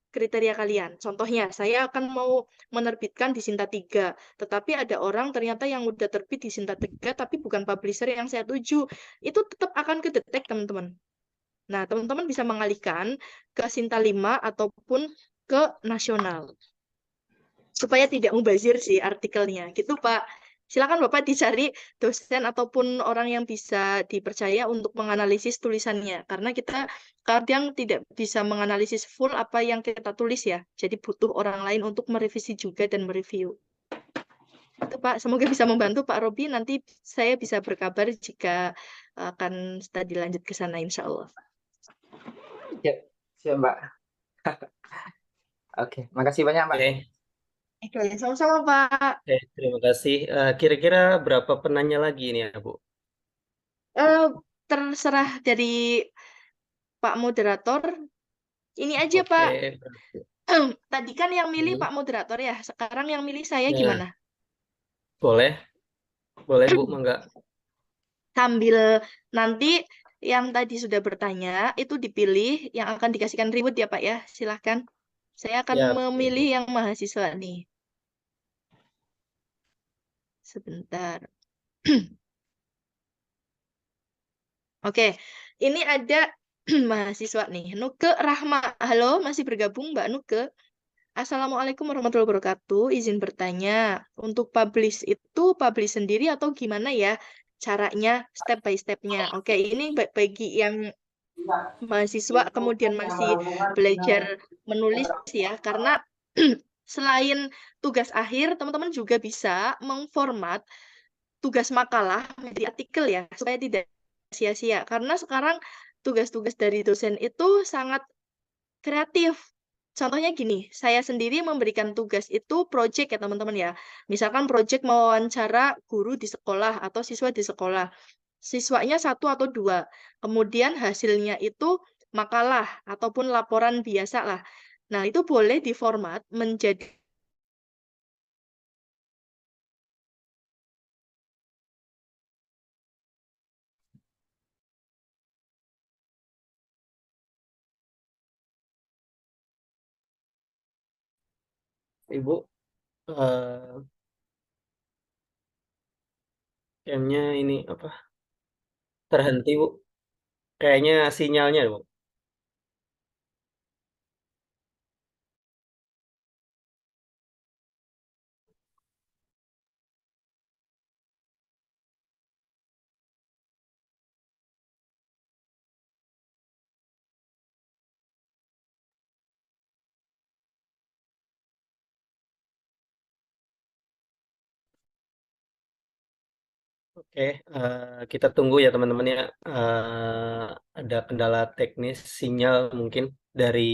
kriteria kalian. Contohnya, saya akan mau menerbitkan di Sinta 3, tetapi ada orang ternyata yang udah terbit di Sinta 3, tapi bukan publisher yang saya tuju. Itu tetap akan kedetek, teman-teman. Nah, teman-teman bisa mengalihkan ke Sinta 5 ataupun ke nasional. Supaya tidak mubazir sih artikelnya. Gitu, Pak. Silakan Bapak dicari dosen ataupun orang yang bisa dipercaya untuk menganalisis tulisannya. Karena kita kadang tidak bisa menganalisis full apa yang kita tulis ya. Jadi butuh orang lain untuk merevisi juga dan mereview. Itu Pak, semoga bisa membantu Pak Robi. Nanti saya bisa berkabar jika akan studi lanjut ke sana insya Allah. Ya, siap Mbak. Oke, makasih banyak Mbak. Oke, Oke, sama-sama Pak. terima kasih. Kira-kira berapa penanya lagi nih ya, Bu? Terserah dari Pak Moderator. Ini aja Oke, Pak. berarti. Tadi kan yang milih Hmm. Pak Moderator ya. Sekarang yang milih saya Ya, gimana? boleh Bu, enggak? Sambil nanti yang tadi sudah bertanya itu dipilih yang akan dikasihkan reward ya Pak ya. Silahkan. Saya akan Ya, memilih yang mahasiswa nih. Sebentar. Oke, ini ada mahasiswa nih. Nuke Rahma. Halo, masih bergabung Mbak Nuke? Assalamualaikum warahmatullahi wabarakatuh. Izin bertanya, untuk publish itu publish sendiri atau gimana ya caranya step by step-nya? Oke, ini bagi yang mahasiswa kemudian masih belajar menulis ya, karena selain tugas akhir, teman-teman juga bisa mengformat tugas makalah menjadi artikel ya, supaya tidak sia-sia. Karena sekarang tugas-tugas dari dosen itu sangat kreatif. Contohnya gini, saya sendiri memberikan tugas itu project ya teman-teman ya. Misalkan project mewawancara guru di sekolah atau siswa di sekolah. Siswanya 1 atau 2. Kemudian hasilnya itu makalah ataupun laporan biasa lah. Nah, itu boleh diformat menjadi Ibu, eh, Kayaknya ini apa? Terhenti, Bu. Kayaknya sinyalnya, Bu. Oke, kita tunggu ya teman-teman ya. Ada kendala teknis sinyal mungkin dari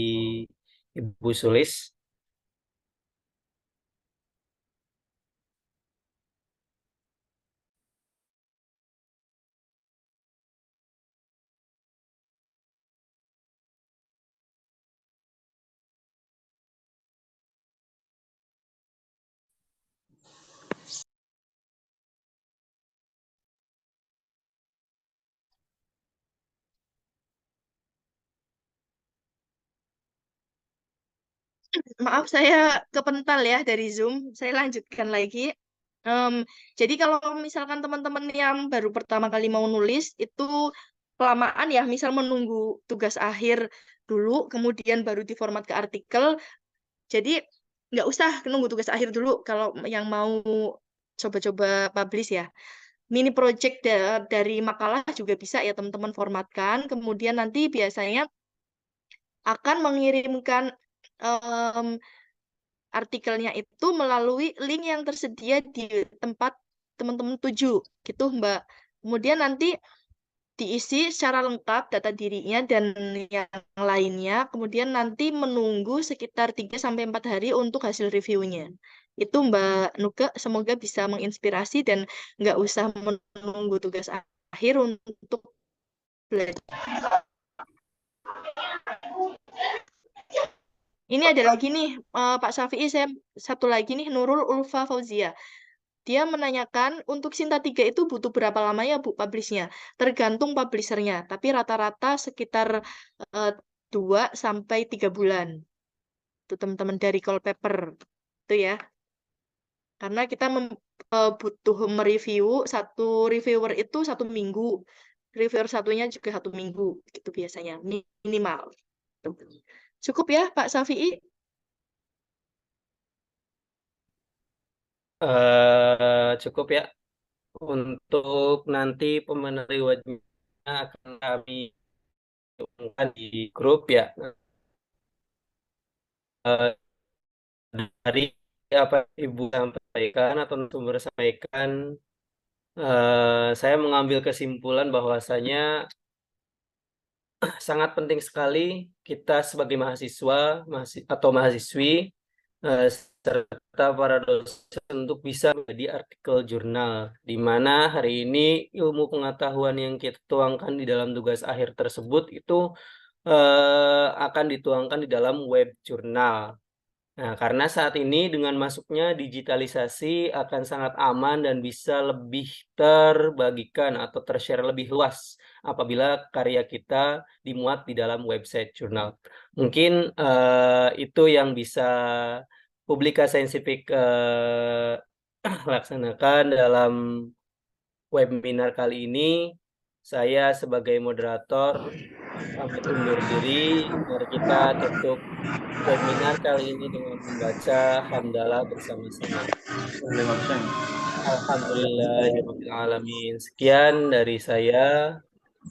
Ibu Sulis. Maaf, saya kepental ya dari Zoom. Saya lanjutkan lagi. Jadi kalau misalkan teman-teman yang baru pertama kali mau nulis, itu kelamaan ya, misal menunggu tugas akhir dulu, kemudian baru diformat ke artikel. Jadi nggak usah nunggu tugas akhir dulu kalau yang mau coba-coba publish ya. Mini project dari makalah juga bisa ya teman-teman formatkan. Kemudian nanti biasanya akan mengirimkan artikelnya itu melalui link yang tersedia di tempat teman-teman tuju, gitu Mbak. Kemudian nanti diisi secara lengkap data dirinya dan yang lainnya, kemudian nanti menunggu sekitar 3-4 hari untuk hasil reviewnya. Itu Mbak Nuga, semoga bisa menginspirasi dan nggak usah menunggu tugas akhir untuk belajar. Ini ada lagi nih, Pak Syafi'i, saya satu lagi nih, Nurul Ulfa Fauzia. Dia menanyakan untuk Sinta 3 itu butuh berapa lama ya Bu publishnya? Tergantung publishernya, tapi rata-rata sekitar 2-3 bulan. Itu teman-teman dari Paper. Itu ya. Karena kita butuh mereview, satu reviewer itu 1 minggu. Reviewer satunya juga 1 minggu. Gitu biasanya, minimal. Cukup ya Pak Syafi'i? Cukup ya. Untuk nanti pemenerima akan kami umumkan di grup ya. Dari apa Ibu sampaikan atau sumber sampaikan, saya mengambil kesimpulan bahwasanya sangat penting sekali kita sebagai mahasiswa atau mahasiswi serta para dosen untuk bisa menjadi artikel jurnal, di mana hari ini ilmu pengetahuan yang kita tuangkan di dalam tugas akhir tersebut itu akan dituangkan di dalam web jurnal. Nah, karena saat ini dengan masuknya digitalisasi akan sangat aman dan bisa lebih terbagikan atau tershare lebih luas apabila karya kita dimuat di dalam website jurnal. Mungkin itu yang bisa Publika Saintifik laksanakan dalam webinar kali ini. Saya sebagai moderator pamit undur diri. Mari kita tutup webinar kali ini dengan membaca hamdalah bersama-sama. Alhamdulillahirrahmanirrahim. Sekian dari saya.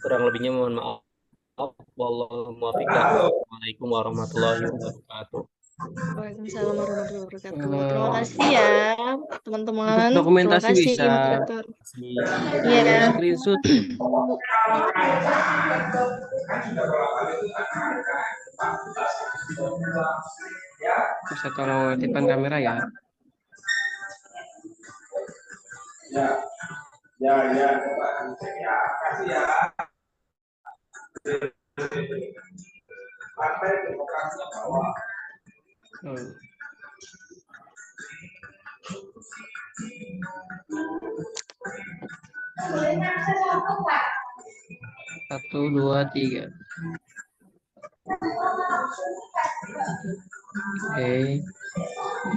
Kurang lebihnya mohon maaf. Wallahu muwaffiq. Assalamualaikum warahmatullahi wabarakatuh. Waalaikumsalam warahmatullahi wabarakatuh. Terima kasih ya teman-teman. Terima Dokumentasi kasih bisa moderator. Iya. Iya. Screenshot. Bisa tolong aktifkan kamera ya. Ya, kasih ya. Partai demokrasinya bawah. Satu, dua, tiga. Oke.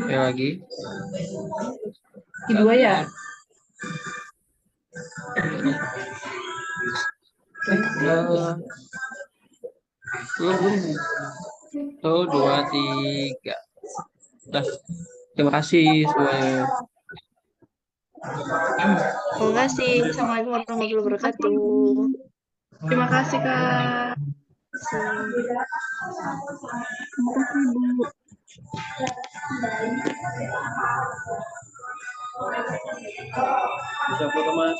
Oke lagi. Kedua ya. Tuh, 2, 3. Nah, terima kasih semuanya. Terima kasih. Assalamualaikum warahmatullahi wabarakatuh. Terima kasih, Kak. Bisa foto, Mas.